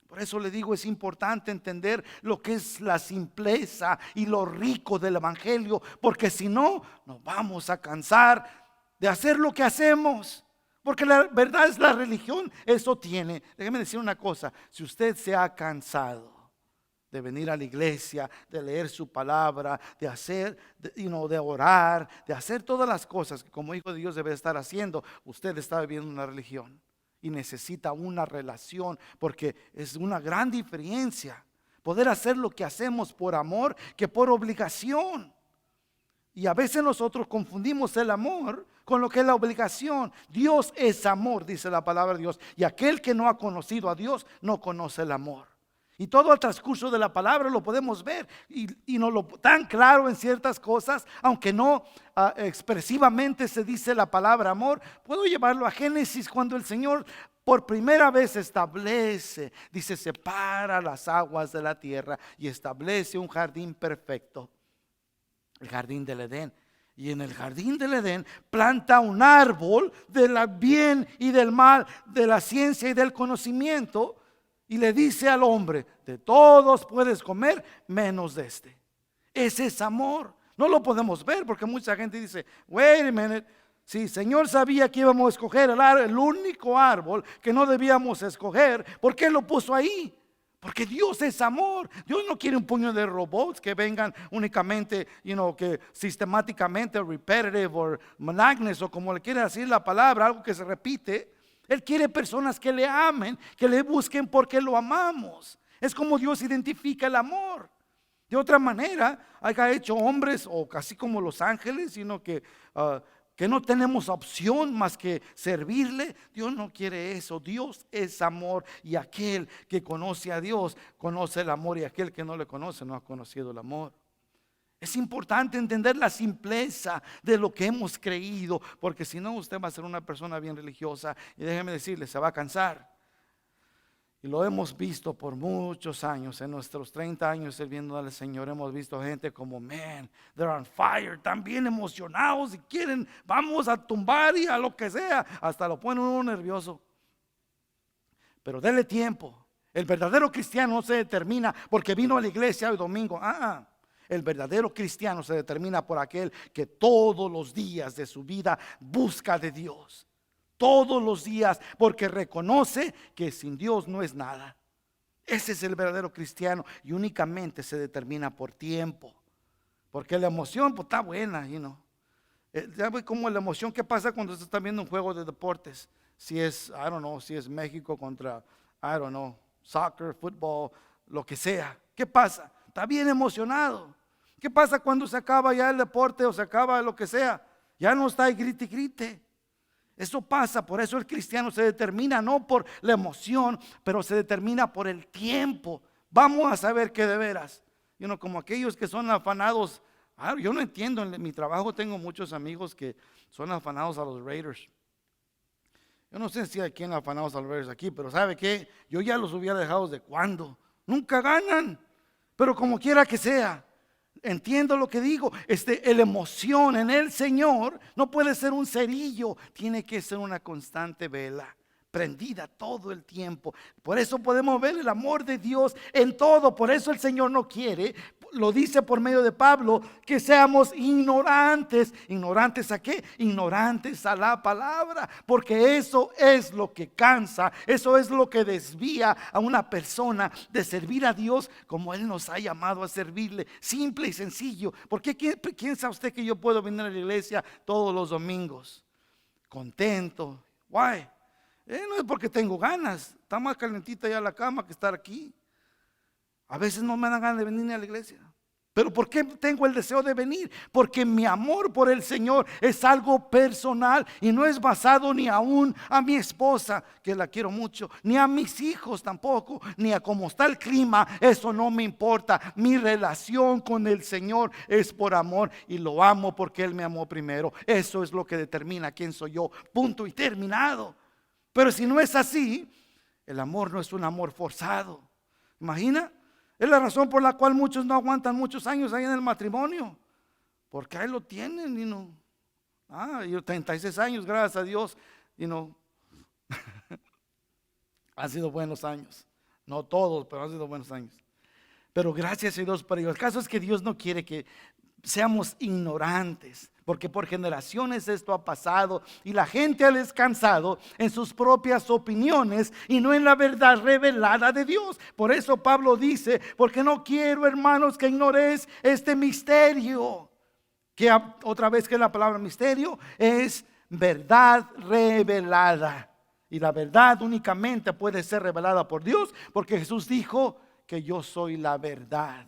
Por eso le digo, es importante entender lo que es la simpleza y lo rico del Evangelio, porque si no, nos vamos a cansar de hacer lo que hacemos. Porque la verdad es la religión, eso tiene. Déjeme decir una cosa, si usted se ha cansado de venir a la iglesia, de leer su palabra, de hacer, de orar, de hacer todas las cosas que como hijo de Dios debe estar haciendo, usted está viviendo una religión y necesita una relación, porque es una gran diferencia poder hacer lo que hacemos por amor que por obligación. Y a veces nosotros confundimos el amor con lo que es la obligación. Dios es amor, dice la palabra de Dios, y aquel que no ha conocido a Dios no conoce el amor. Y todo el transcurso de la palabra lo podemos ver y nos lo tan claro en ciertas cosas, aunque no expresivamente se dice la palabra amor. Puedo llevarlo a Génesis, cuando el Señor por primera vez establece, dice, separa las aguas de la tierra y establece un jardín perfecto, el jardín del Edén. Y en el jardín del Edén planta un árbol del bien y del mal, de la ciencia y del conocimiento. Y le dice al hombre, de todos puedes comer menos de este. Ese es amor. No lo podemos ver porque mucha gente dice, wait a minute, si el Señor sabía que íbamos a escoger el único árbol que no debíamos escoger, ¿por qué lo puso ahí? Porque Dios es amor. Dios no quiere un puño de robots que vengan únicamente, que sistemáticamente, repetitive o monotonous, o como le quiere decir la palabra, algo que se repite. Él quiere personas que le amen, que le busquen porque lo amamos. Es como Dios identifica el amor. De otra manera, haya hecho hombres, o casi como los ángeles, sino que no tenemos opción más que servirle. Dios no quiere eso. Dios es amor, y aquel que conoce a Dios conoce el amor, y aquel que no le conoce no ha conocido el amor. Es importante entender la simpleza de lo que hemos creído, porque si no, usted va a ser una persona bien religiosa, y déjeme decirle, se va a cansar. Y lo hemos visto por muchos años. En nuestros 30 años sirviendo al Señor, hemos visto gente como, man, they're on fire, están bien emocionados y quieren, vamos a tumbar y a lo que sea, hasta lo pone uno nervioso. Pero dele tiempo. El verdadero cristiano no se determina porque vino a la iglesia el domingo. El verdadero cristiano se determina por aquel que todos los días de su vida busca de Dios. Todos los días, porque reconoce que sin Dios no es nada. Ese es el verdadero cristiano, y únicamente se determina por tiempo. Porque la emoción pues está buena, ¿sabe cómo la emoción? ¿Qué pasa cuando se está viendo un juego de deportes? Si es, si es México contra, soccer, fútbol, lo que sea. ¿Qué pasa? Está bien emocionado. ¿Qué pasa cuando se acaba ya el deporte o se acaba lo que sea? Ya no está ahí grite y grite. Eso pasa, por eso el cristiano se determina no por la emoción, pero se determina por el tiempo. Vamos a saber que de veras, como aquellos que son afanados. Yo no entiendo, en mi trabajo tengo muchos amigos que son afanados a los Raiders. Yo no sé si hay quien afanados al verse aquí, pero ¿sabe qué? Yo ya los hubiera dejado de cuando. Nunca ganan, pero como quiera que sea. Entiendo lo que digo. La emoción en el Señor no puede ser un cerillo, tiene que ser una constante vela, prendida todo el tiempo. Por eso podemos ver el amor de Dios en todo. Por eso el Señor no quiere, lo dice por medio de Pablo, que seamos ignorantes. ¿Ignorantes a qué? Ignorantes a la palabra, porque eso es lo que cansa, eso es lo que desvía a una persona de servir a Dios como Él nos ha llamado a servirle, simple y sencillo. ¿Por qué piensa usted que yo puedo venir a la iglesia todos los domingos contento? Why? No es porque tengo ganas, está más calentita ya la cama que estar aquí. A veces no me dan ganas de venir a la iglesia. Pero ¿por qué tengo el deseo de venir? Porque mi amor por el Señor es algo personal y no es basado ni aún a mi esposa, que la quiero mucho, ni a mis hijos tampoco, ni a cómo está el clima. Eso no me importa. Mi relación con el Señor es por amor y lo amo porque Él me amó primero. Eso es lo que determina quién soy yo. Punto y terminado. Pero si no es así, el amor no es un amor forzado. ¿Imagina? Es la razón por la cual muchos no aguantan muchos años ahí en el matrimonio, porque ahí lo tienen y no. Yo 36 años, gracias a Dios, y no. Han sido buenos años. No todos, pero han sido buenos años. Pero gracias a Dios por ello. El caso es que Dios no quiere que seamos ignorantes, porque por generaciones esto ha pasado y la gente ha descansado en sus propias opiniones y no en la verdad revelada de Dios. Por eso Pablo dice, porque no quiero, hermanos, que ignoréis este misterio, que otra vez que la palabra misterio es verdad revelada, y la verdad únicamente puede ser revelada por Dios, porque Jesús dijo que yo soy la verdad.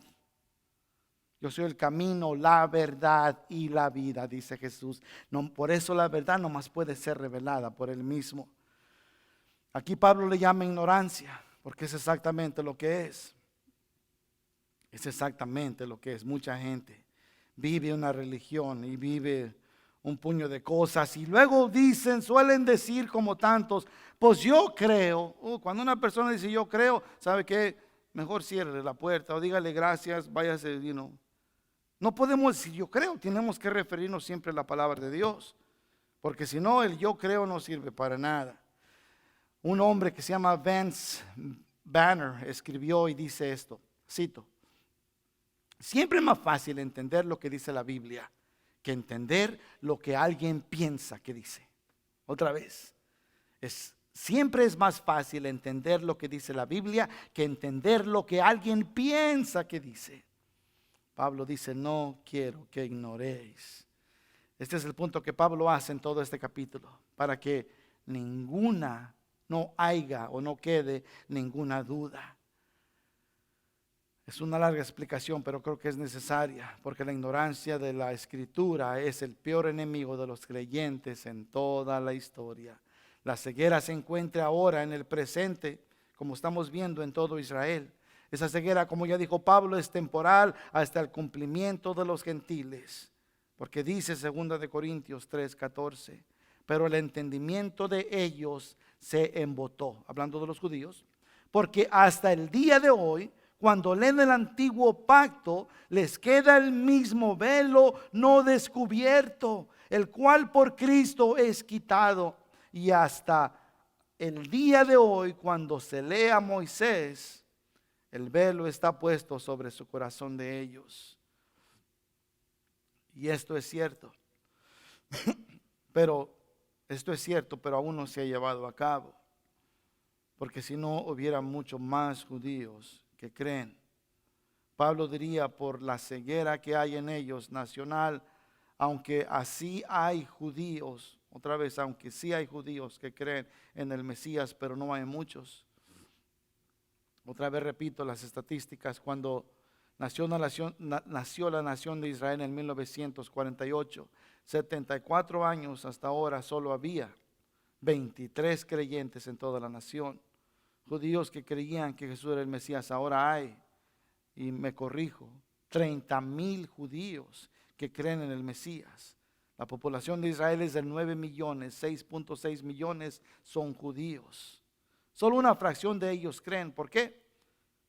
Yo soy el camino, la verdad y la vida, dice Jesús. No, por eso la verdad nomás puede ser revelada por Él mismo. Aquí Pablo le llama ignorancia, porque es exactamente lo que es. Es exactamente lo que es. Mucha gente vive una religión y vive un puño de cosas y luego suelen decir como tantos, pues yo creo. Cuando una persona dice yo creo, ¿sabe qué? Mejor cierre la puerta o dígale gracias, váyase, No podemos decir yo creo, tenemos que referirnos siempre a la palabra de Dios, porque si no, el yo creo no sirve para nada. Un hombre que se llama Vance Banner escribió y dice esto, cito: siempre es más fácil entender lo que dice la Biblia que entender lo que alguien piensa que dice. Otra vez, siempre es más fácil entender lo que dice la Biblia que entender lo que alguien piensa que dice. Pablo dice, no quiero que ignoréis. Este es el punto que Pablo hace en todo este capítulo, para que no haya o no quede ninguna duda. Es una larga explicación, pero creo que es necesaria, porque la ignorancia de la Escritura es el peor enemigo de los creyentes en toda la historia. La ceguera se encuentra ahora en el presente, como estamos viendo en todo Israel. Esa ceguera, como ya dijo Pablo, es temporal hasta el cumplimiento de los gentiles. Porque dice 2 Corintios 3:14, pero el entendimiento de ellos se embotó, hablando de los judíos, porque hasta el día de hoy, cuando leen el antiguo pacto, les queda el mismo velo no descubierto, el cual por Cristo es quitado. Y hasta el día de hoy, cuando se lee a Moisés, el velo está puesto sobre su corazón de ellos. Y esto es cierto. Pero aún no se ha llevado a cabo. Porque si no, hubiera mucho más judíos que creen. Pablo diría, por la ceguera que hay en ellos nacional, aunque así hay judíos, otra vez, aunque sí hay judíos que creen en el Mesías, pero no hay muchos. Otra vez repito las estadísticas. Cuando nació la nación de Israel en 1948, 74 años hasta ahora, solo había 23 creyentes en toda la nación. Judíos que creían que Jesús era el Mesías. Ahora hay, y me corrijo, 30,000 judíos que creen en el Mesías. La población de Israel es de 9 millones, 6.6 millones son judíos. Solo una fracción de ellos creen. ¿Por qué?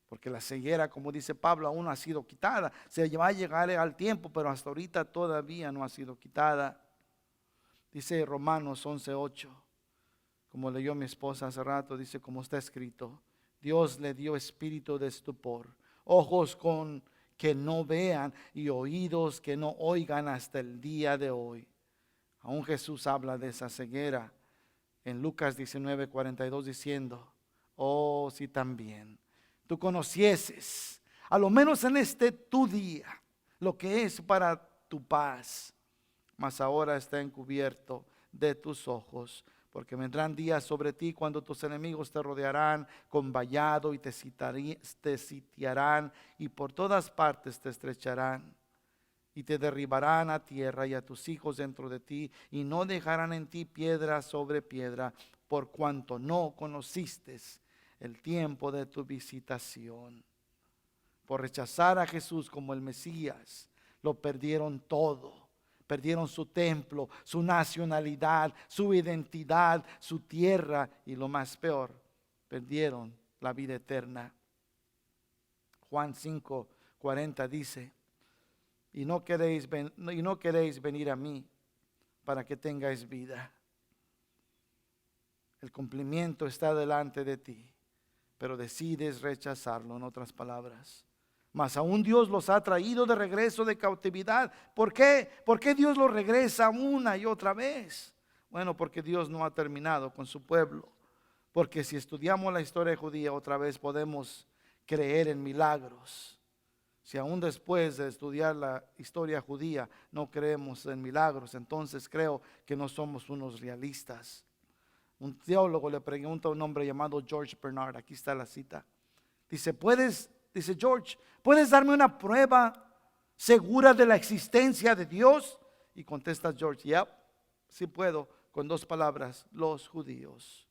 Porque la ceguera, como dice Pablo, aún no ha sido quitada. Se va a llegar al tiempo, pero hasta ahorita todavía no ha sido quitada. Dice Romanos 11:8, como leyó mi esposa hace rato, dice como está escrito: Dios le dio espíritu de estupor, ojos con que no vean y oídos que no oigan hasta el día de hoy. Aún Jesús habla de esa ceguera en Lucas 19:42 diciendo: oh, si también tú conocieses, a lo menos en este tu día, lo que es para tu paz, mas ahora está encubierto de tus ojos, porque vendrán días sobre ti cuando tus enemigos te rodearán con vallado y te sitiarán y por todas partes te estrecharán y te derribarán a tierra y a tus hijos dentro de ti, y no dejarán en ti piedra sobre piedra, por cuanto no conociste el tiempo de tu visitación. Por rechazar a Jesús como el Mesías, lo perdieron todo. Perdieron su templo, su nacionalidad, su identidad, su tierra y lo más peor, perdieron la vida eterna. Juan 5:40 dice: y no queréis venir a mí para que tengáis vida. El cumplimiento está delante de ti, pero decides rechazarlo. En otras palabras, mas aún Dios los ha traído de regreso de cautividad. ¿Por qué? ¿Por qué Dios los regresa una y otra vez? Bueno, porque Dios no ha terminado con su pueblo. Porque si estudiamos la historia judía otra vez, podemos creer en milagros. Si aún después de estudiar la historia judía no creemos en milagros, entonces creo que no somos unos realistas. Un teólogo le pregunta a un hombre llamado George Bernard, aquí está la cita. Dice George, ¿puedes darme una prueba segura de la existencia de Dios? Y contesta George: yep, sí puedo, con dos palabras: los judíos.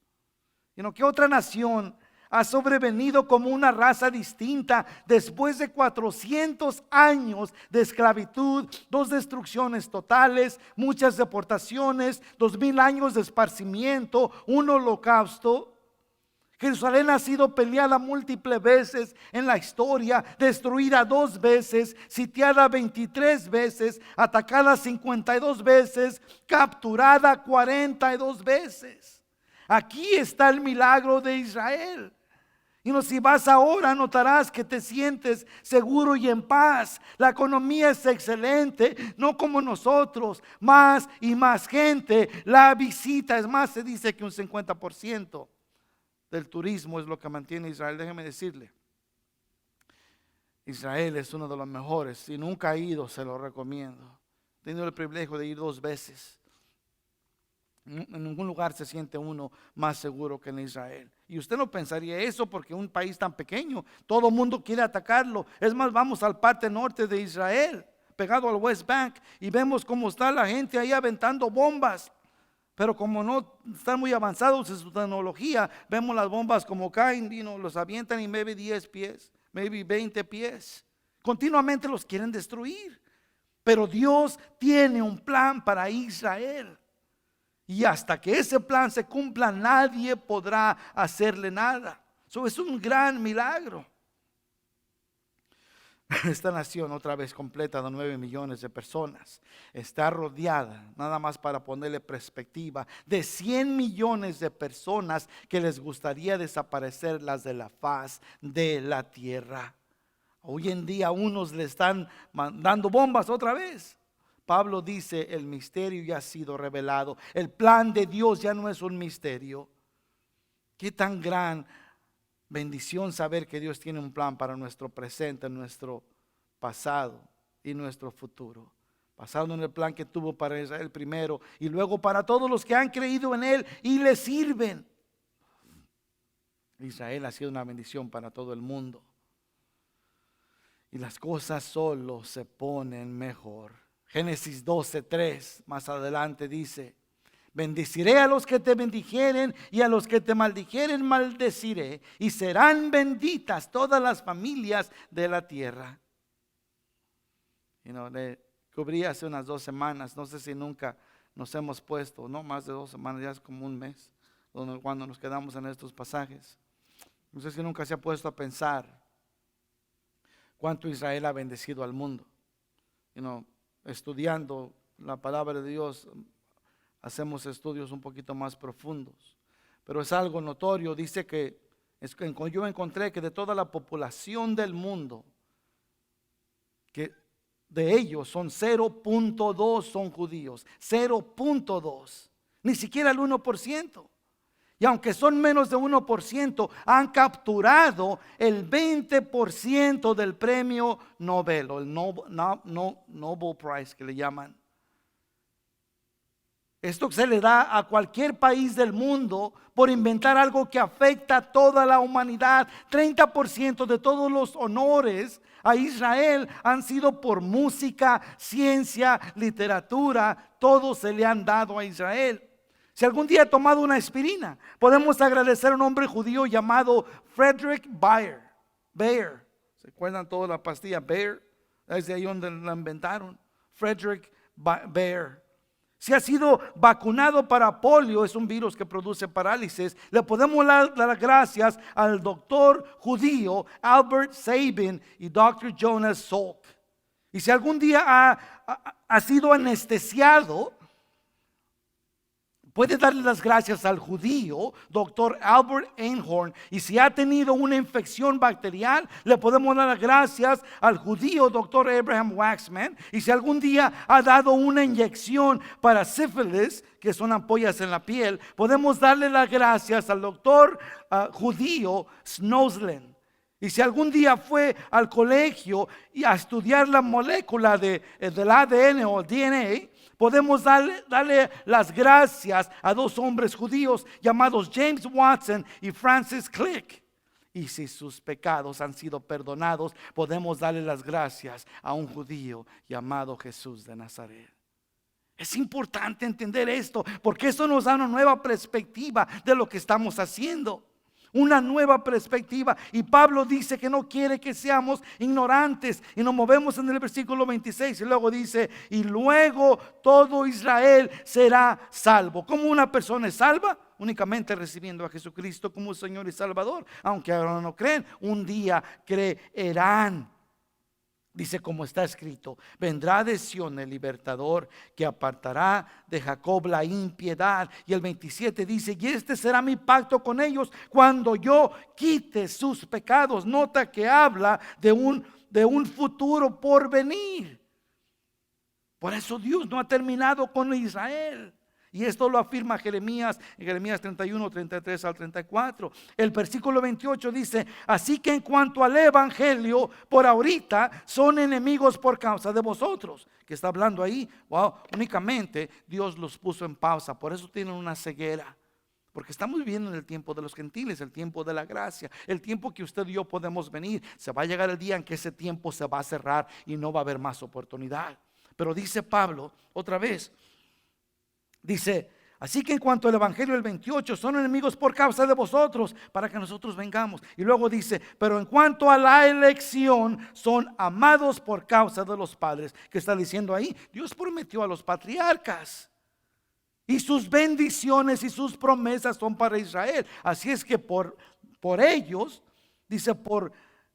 ¿Qué otra nación ha sobrevenido como una raza distinta después de 400 años de esclavitud, 2 destrucciones totales, muchas deportaciones, 2000 años de esparcimiento, un holocausto? Jerusalén ha sido peleada múltiples veces en la historia, destruida 2 veces, sitiada 23 veces, atacada 52 veces, capturada 42 veces. Aquí está el milagro de Israel. Y si vas ahora, notarás que te sientes seguro y en paz. La economía es excelente, no como nosotros. Más y más gente la visita. Es más, se dice que un 50% del turismo es lo que mantiene Israel. Déjeme decirle, Israel es uno de los mejores. Si nunca ha ido, se lo recomiendo. He tenido el privilegio de ir 2 veces. En ningún lugar se siente uno más seguro que en Israel. Y usted no pensaría eso, porque un país tan pequeño, todo el mundo quiere atacarlo. Es más, vamos al parte norte de Israel, pegado al West Bank, y vemos cómo está la gente ahí aventando bombas. Pero como no están muy avanzados en su tecnología, vemos las bombas como caen, los avientan y maybe 10 pies, maybe 20 pies. Continuamente los quieren destruir. Pero Dios tiene un plan para Israel. Y hasta que ese plan se cumpla, nadie podrá hacerle nada. Eso es un gran milagro. Esta nación, otra vez completa de 9 millones de personas, está rodeada, nada más para ponerle perspectiva, de 100 millones de personas que les gustaría desaparecerlas de la faz de la tierra. Hoy en día unos le están mandando bombas otra vez. Pablo dice: el misterio ya ha sido revelado. El plan de Dios ya no es un misterio. Qué tan gran bendición saber que Dios tiene un plan para nuestro presente, nuestro pasado y nuestro futuro. Basado en el plan que tuvo para Israel primero y luego para todos los que han creído en Él y le sirven. Israel ha sido una bendición para todo el mundo. Y las cosas solo se ponen mejor. Génesis 12:3 más adelante dice: bendeciré a los que te bendijeren y a los que te maldijeren maldeciré, y serán benditas todas las familias de la tierra. cubrí hace unas 2 semanas. No sé si nunca nos hemos puesto, no más de 2 semanas, ya es como un mes, cuando nos quedamos en estos pasajes. No sé si nunca se ha puesto a pensar cuánto Israel ha bendecido al mundo. Estudiando la palabra de Dios, hacemos estudios un poquito más profundos. Pero es algo notorio. Dice que yo encontré que de toda la población del mundo, que de ellos son 0.2 son judíos, 0.2, ni siquiera el 1%. Y aunque son menos de 1%, han capturado el 20% del premio Nobel, o el Nobel Prize que le llaman. Esto se le da a cualquier país del mundo por inventar algo que afecta a toda la humanidad. 30% de todos los honores a Israel han sido por música, ciencia, literatura. Todos se le han dado a Israel. Si algún día ha tomado una aspirina, podemos agradecer a un hombre judío llamado Frederick Bayer. ¿Se acuerdan toda la pastilla Bayer? Es de ahí donde la inventaron. Frederick Bayer. Si ha sido vacunado para polio, es un virus que produce parálisis, le podemos dar las gracias al doctor judío Albert Sabin y doctor Jonas Salk. Y si algún día ha sido anestesiado, puede darle las gracias al judío doctor Albert Einhorn. Y si ha tenido una infección bacterial, le podemos dar las gracias al judío doctor Abraham Waxman. Y si algún día ha dado una inyección para sífilis, que son ampollas en la piel, podemos darle las gracias al doctor judío Snoslin. Y si algún día fue al colegio y a estudiar la molécula del ADN o DNA, podemos darle las gracias a 2 hombres judíos llamados James Watson y Francis Crick. Y si sus pecados han sido perdonados, podemos darle las gracias a un judío llamado Jesús de Nazaret. Es importante entender esto, porque eso nos da una nueva perspectiva de lo que estamos haciendo. Una nueva perspectiva. Y Pablo dice que no quiere que seamos ignorantes. Y nos movemos en el versículo 26. Y luego dice: y luego todo Israel será salvo. ¿Cómo una persona es salva? Únicamente recibiendo a Jesucristo como Señor y Salvador. Aunque ahora no creen, un día creerán. Dice como está escrito: vendrá de Sión el libertador, que apartará de Jacob la impiedad. Y el 27 dice: y este será mi pacto con ellos cuando yo quite sus pecados. Nota que habla de un futuro por venir. Por eso Dios no ha terminado con Israel. Y esto lo afirma Jeremías, en Jeremías 31, 33 al 34. El versículo 28 dice: así que en cuanto al evangelio, por ahorita son enemigos por causa de vosotros. Que está hablando ahí, únicamente Dios los puso en pausa. Por eso tienen una ceguera. Porque estamos viviendo en el tiempo de los gentiles, el tiempo de la gracia, el tiempo que usted y yo podemos venir. Se va a llegar el día en que ese tiempo se va a cerrar y no va a haber más oportunidad. Pero dice Pablo otra vez, dice: así que en cuanto al evangelio, el 28, son enemigos por causa de vosotros, para que nosotros vengamos. Y luego dice: pero en cuanto a la elección, son amados por causa de los padres. ¿Qué está diciendo ahí? Dios prometió a los patriarcas, y sus bendiciones y sus promesas son para Israel. Así es que por ellos, dice,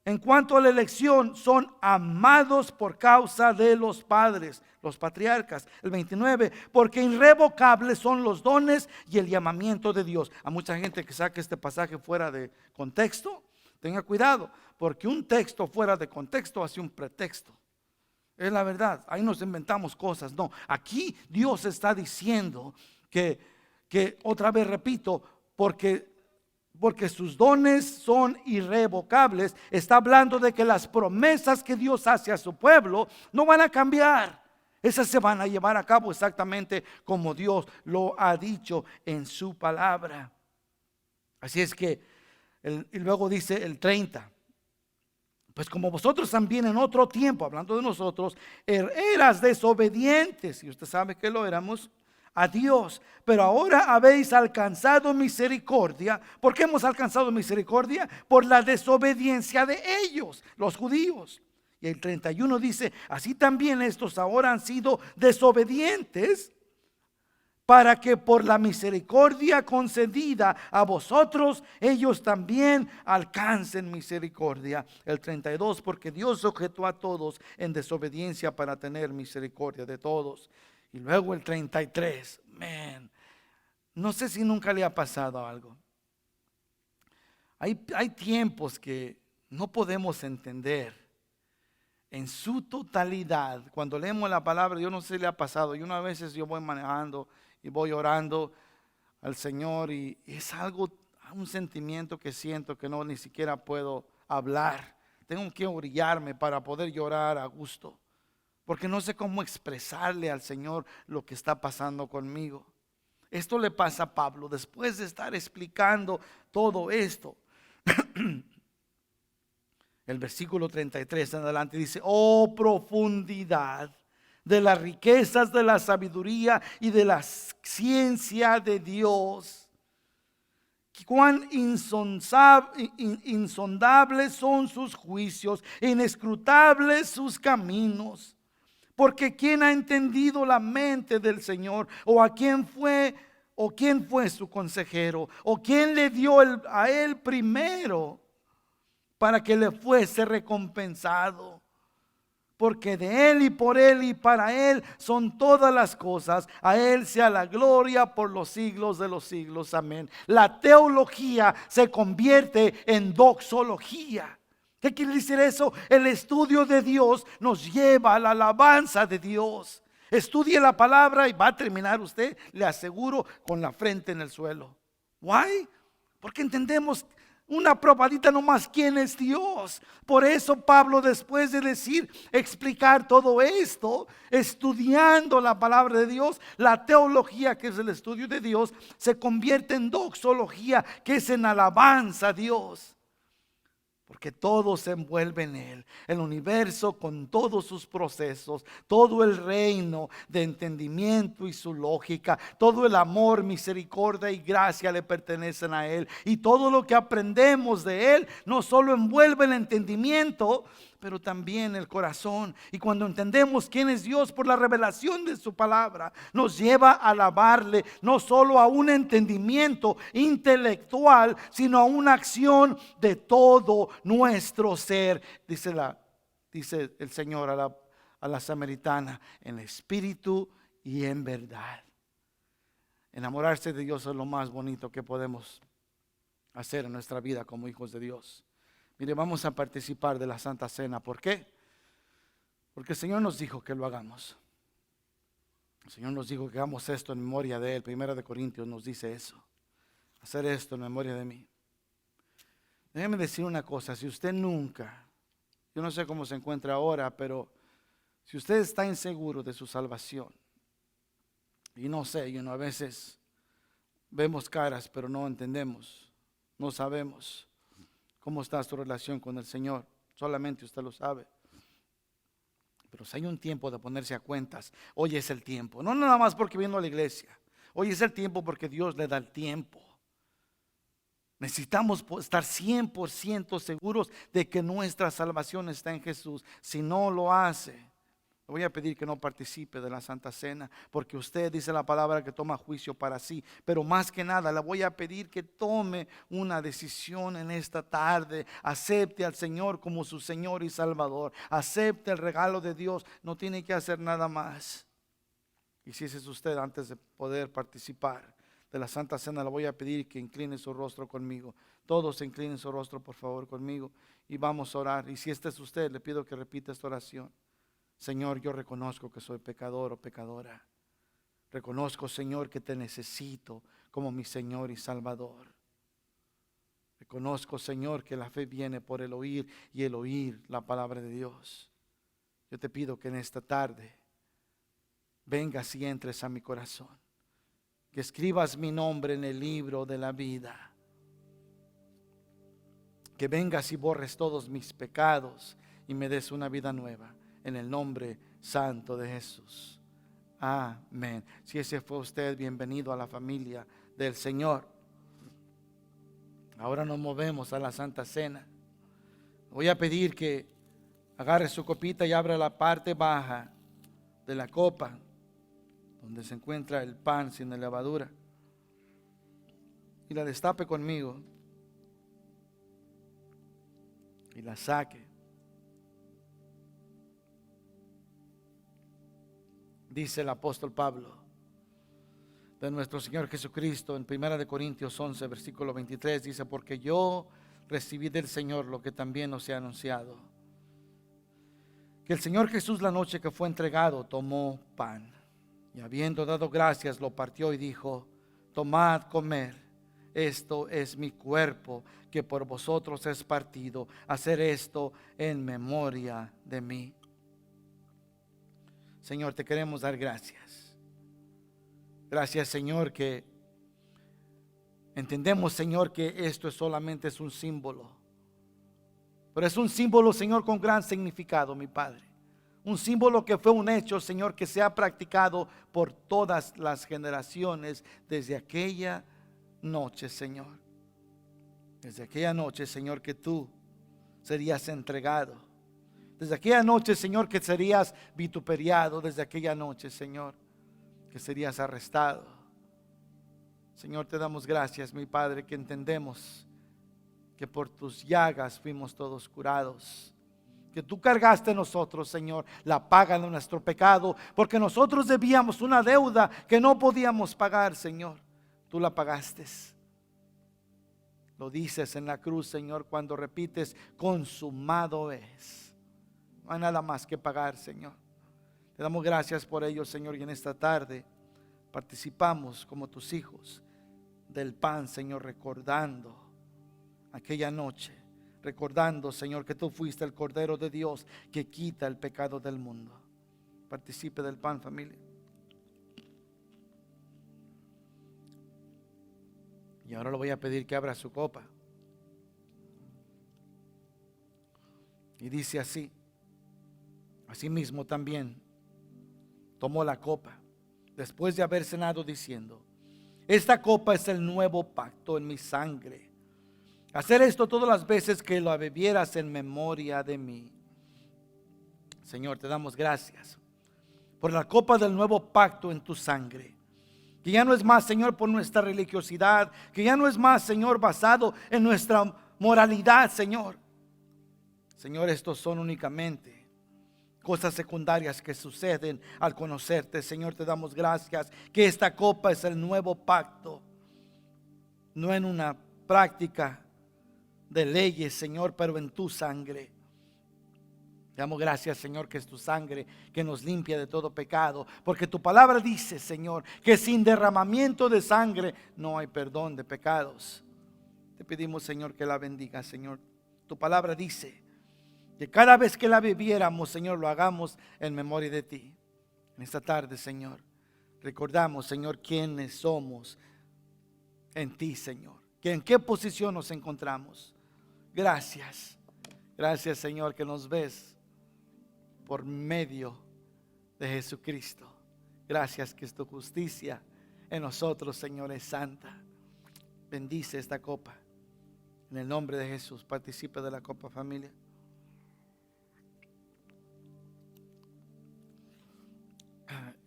en cuanto a la elección, son amados por causa de los padres, los patriarcas. El 29, porque irrevocables son los dones y el llamamiento de Dios. A mucha gente que saca este pasaje fuera de contexto, tenga cuidado, porque un texto fuera de contexto hace un pretexto. Es la verdad, ahí nos inventamos cosas. No, aquí Dios está diciendo que otra vez repito, porque sus dones son irrevocables. Está hablando de que las promesas que Dios hace a su pueblo no van a cambiar. Esas se van a llevar a cabo exactamente como Dios lo ha dicho en su palabra. Así es que, y luego dice el 30. Pues como vosotros también en otro tiempo, hablando de nosotros, eras desobedientes, y usted sabe que lo éramos, a Dios, pero ahora habéis alcanzado misericordia. ¿Por qué hemos alcanzado misericordia? Por la desobediencia de ellos, los judíos. Y el 31 dice: así también estos ahora han sido desobedientes, para que por la misericordia concedida a vosotros, ellos también alcancen misericordia. El 32, porque Dios sujetó a todos en desobediencia para tener misericordia de todos. Y luego el 33, no sé si nunca le ha pasado algo. Hay tiempos que no podemos entender en su totalidad. Cuando leemos la palabra, yo no sé si le ha pasado. Y una vez yo voy manejando y voy orando al Señor, y es algo, un sentimiento que siento que no ni siquiera puedo hablar. Tengo que orillarme para poder llorar a gusto, porque no sé cómo expresarle al Señor lo que está pasando conmigo. Esto le pasa a Pablo después de estar explicando todo esto. El versículo 33 en adelante dice: oh profundidad de las riquezas de la sabiduría y de la ciencia de Dios, cuán insondables son sus juicios, inescrutables sus caminos. Porque ¿quién ha entendido la mente del Señor? ¿O a quién fue su consejero? ¿O quién le dio a él primero para que le fuese recompensado? Porque de Él y por Él y para Él son todas las cosas. A Él sea la gloria por los siglos de los siglos. Amén. La teología se convierte en doxología. ¿Qué quiere decir eso? El estudio de Dios nos lleva a la alabanza de Dios. Estudie la palabra y va a terminar usted, le aseguro, con la frente en el suelo. ¿Why? Porque entendemos una probadita nomás quién es Dios. Por eso Pablo, después de explicar todo esto, estudiando la palabra de Dios, la teología, que es el estudio de Dios, se convierte en doxología, que es en alabanza a Dios. Porque todo se envuelve en Él. El universo con todos sus procesos, todo el reino de entendimiento y su lógica, todo el amor, misericordia y gracia le pertenecen a Él. Y todo lo que aprendemos de Él no solo envuelve el entendimiento, pero también el corazón. Y cuando entendemos quién es Dios por la revelación de su palabra, nos lleva a alabarle, no solo a un entendimiento intelectual, sino a una acción de todo nuestro ser. Dice el Señor a la samaritana: en espíritu y en verdad. Enamorarse de Dios es lo más bonito que podemos hacer en nuestra vida como hijos de Dios. Mire, vamos a participar de la Santa Cena. ¿Por qué? Porque el Señor nos dijo que lo hagamos. El Señor nos dijo que hagamos esto en memoria de Él. Primera de Corintios nos dice eso: hacer esto en memoria de mí. Déjeme decir una cosa: si usted nunca, yo no sé cómo se encuentra ahora, pero si usted está inseguro de su salvación, y no sé, a veces vemos caras pero no entendemos, no sabemos cómo está su relación con el Señor, solamente usted lo sabe. Pero si hay un tiempo de ponerse a cuentas, hoy es el tiempo. No nada más porque vino a la iglesia, hoy es el tiempo porque Dios le da el tiempo. Necesitamos estar 100% seguros de que nuestra salvación está en Jesús. Si no lo hace, le voy a pedir que no participe de la Santa Cena, porque usted, dice la palabra, que toma juicio para sí. Pero más que nada le voy a pedir que tome una decisión en esta tarde. Acepte al Señor como su Señor y Salvador. Acepte el regalo de Dios. No tiene que hacer nada más. Y si ese es usted, antes de poder participar de la Santa Cena, le voy a pedir que incline su rostro conmigo. Todos inclinen su rostro, por favor, conmigo, y vamos a orar. Y si este es usted, le pido que repita esta oración: Señor, yo reconozco que soy pecador o pecadora. Reconozco, Señor, que te necesito como mi Señor y Salvador. Reconozco, Señor, que la fe viene por el oír, y el oír la palabra de Dios. Yo te pido que en esta tarde vengas y entres a mi corazón, que escribas mi nombre en el libro de la vida, que vengas y borres todos mis pecados y me des una vida nueva, en el nombre santo de Jesús. Amén. Si ese fue usted, bienvenido a la familia del Señor. Ahora nos movemos a la Santa Cena. Voy a pedir que agarre su copita y abra la parte baja de la copa, donde se encuentra el pan sin levadura, y la destape conmigo y la saque. Dice el apóstol Pablo de nuestro Señor Jesucristo en 1 Corintios 11, versículo 23, dice: porque yo recibí del Señor lo que también os he anunciado, que el Señor Jesús, la noche que fue entregado, tomó pan, y habiendo dado gracias, lo partió y dijo: tomad, comed, esto es mi cuerpo, que por vosotros es partido. Hacer esto en memoria de mí. Señor, te queremos dar gracias. Gracias, Señor, que entendemos, Señor, que esto solamente es un símbolo. Pero es un símbolo, Señor, con gran significado, mi Padre. Un símbolo que fue un hecho, Señor, que se ha practicado por todas las generaciones desde aquella noche, Señor. Desde aquella noche, Señor, que tú serías entregado. Desde aquella noche, Señor, que serías vituperiado. Desde aquella noche, Señor, que serías arrestado. Señor, te damos gracias, mi Padre, que entendemos que por tus llagas fuimos todos curados. Que tú cargaste en nosotros, Señor, la paga de nuestro pecado, porque nosotros debíamos una deuda que no podíamos pagar, Señor. Tú la pagaste. Lo dices en la cruz, Señor, cuando repites: consumado es. No hay nada más que pagar, Señor. Te damos gracias por ello, Señor, y en esta tarde participamos como tus hijos del pan, Señor, recordando aquella noche, recordando, Señor, que tú fuiste el Cordero de Dios que quita el pecado del mundo. Participe del pan, familia. Y ahora le voy a pedir que abra su copa. Y dice así: asimismo también tomó la copa después de haber cenado, diciendo: esta copa es el nuevo pacto en mi sangre. Hacer esto todas las veces que lo bebieras en memoria de mí. Señor, te damos gracias por la copa del nuevo pacto en tu sangre. Que ya no es más, Señor, por nuestra religiosidad. Que ya no es más, Señor, basado en nuestra moralidad, Señor. Señor, estos son únicamente cosas secundarias que suceden al conocerte. Señor, te damos gracias que esta copa es el nuevo pacto, no en una práctica de leyes, Señor, pero en tu sangre. Te damos gracias, Señor, que es tu sangre que nos limpia de todo pecado, porque tu palabra dice, Señor, que sin derramamiento de sangre no hay perdón de pecados. Te pedimos, Señor, que la bendiga, Señor. Tu palabra dice que cada vez que la bebiéramos, Señor, lo hagamos en memoria de ti. En esta tarde, Señor, recordamos, Señor, quiénes somos en ti, Señor, que en qué posición nos encontramos. Gracias, gracias, Señor, que nos ves por medio de Jesucristo. Gracias que tu justicia en nosotros, Señor, es santa. Bendice esta copa en el nombre de Jesús. Participe de la copa, familia.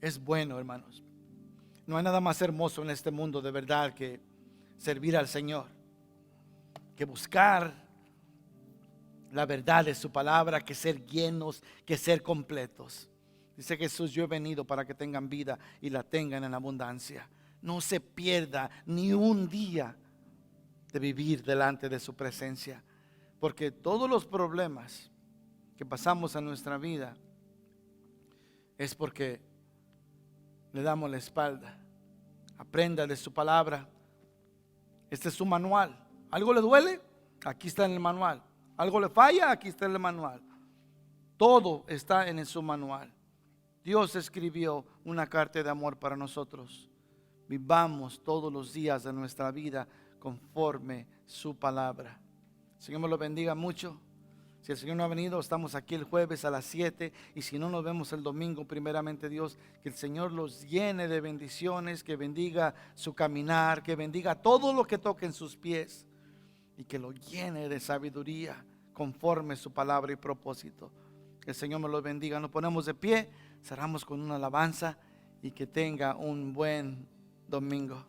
Es bueno, hermanos. No hay nada más hermoso en este mundo, de verdad, que servir al Señor, que buscar la verdad de su palabra, que ser llenos, que ser completos. Dice Jesús: yo he venido para que tengan vida y la tengan en abundancia. No se pierda ni un día de vivir delante de su presencia, porque todos los problemas que pasamos en nuestra vida es porque le damos la espalda. Aprenda de su palabra. Este es su manual. ¿Algo le duele? Aquí está en el manual. ¿Algo le falla? Aquí está en el manual. Todo está en su manual. Dios escribió una carta de amor para nosotros. Vivamos todos los días de nuestra vida conforme su palabra. El Señor me lo bendiga mucho. Si el Señor no ha venido, estamos aquí el jueves a las 7. Y si no, nos vemos el domingo. Primeramente Dios, que el Señor los llene de bendiciones, que bendiga su caminar, que bendiga todo lo que toque en sus pies, y que lo llene de sabiduría conforme su palabra y propósito. Que el Señor me los bendiga. Nos ponemos de pie, cerramos con una alabanza y que tenga un buen domingo.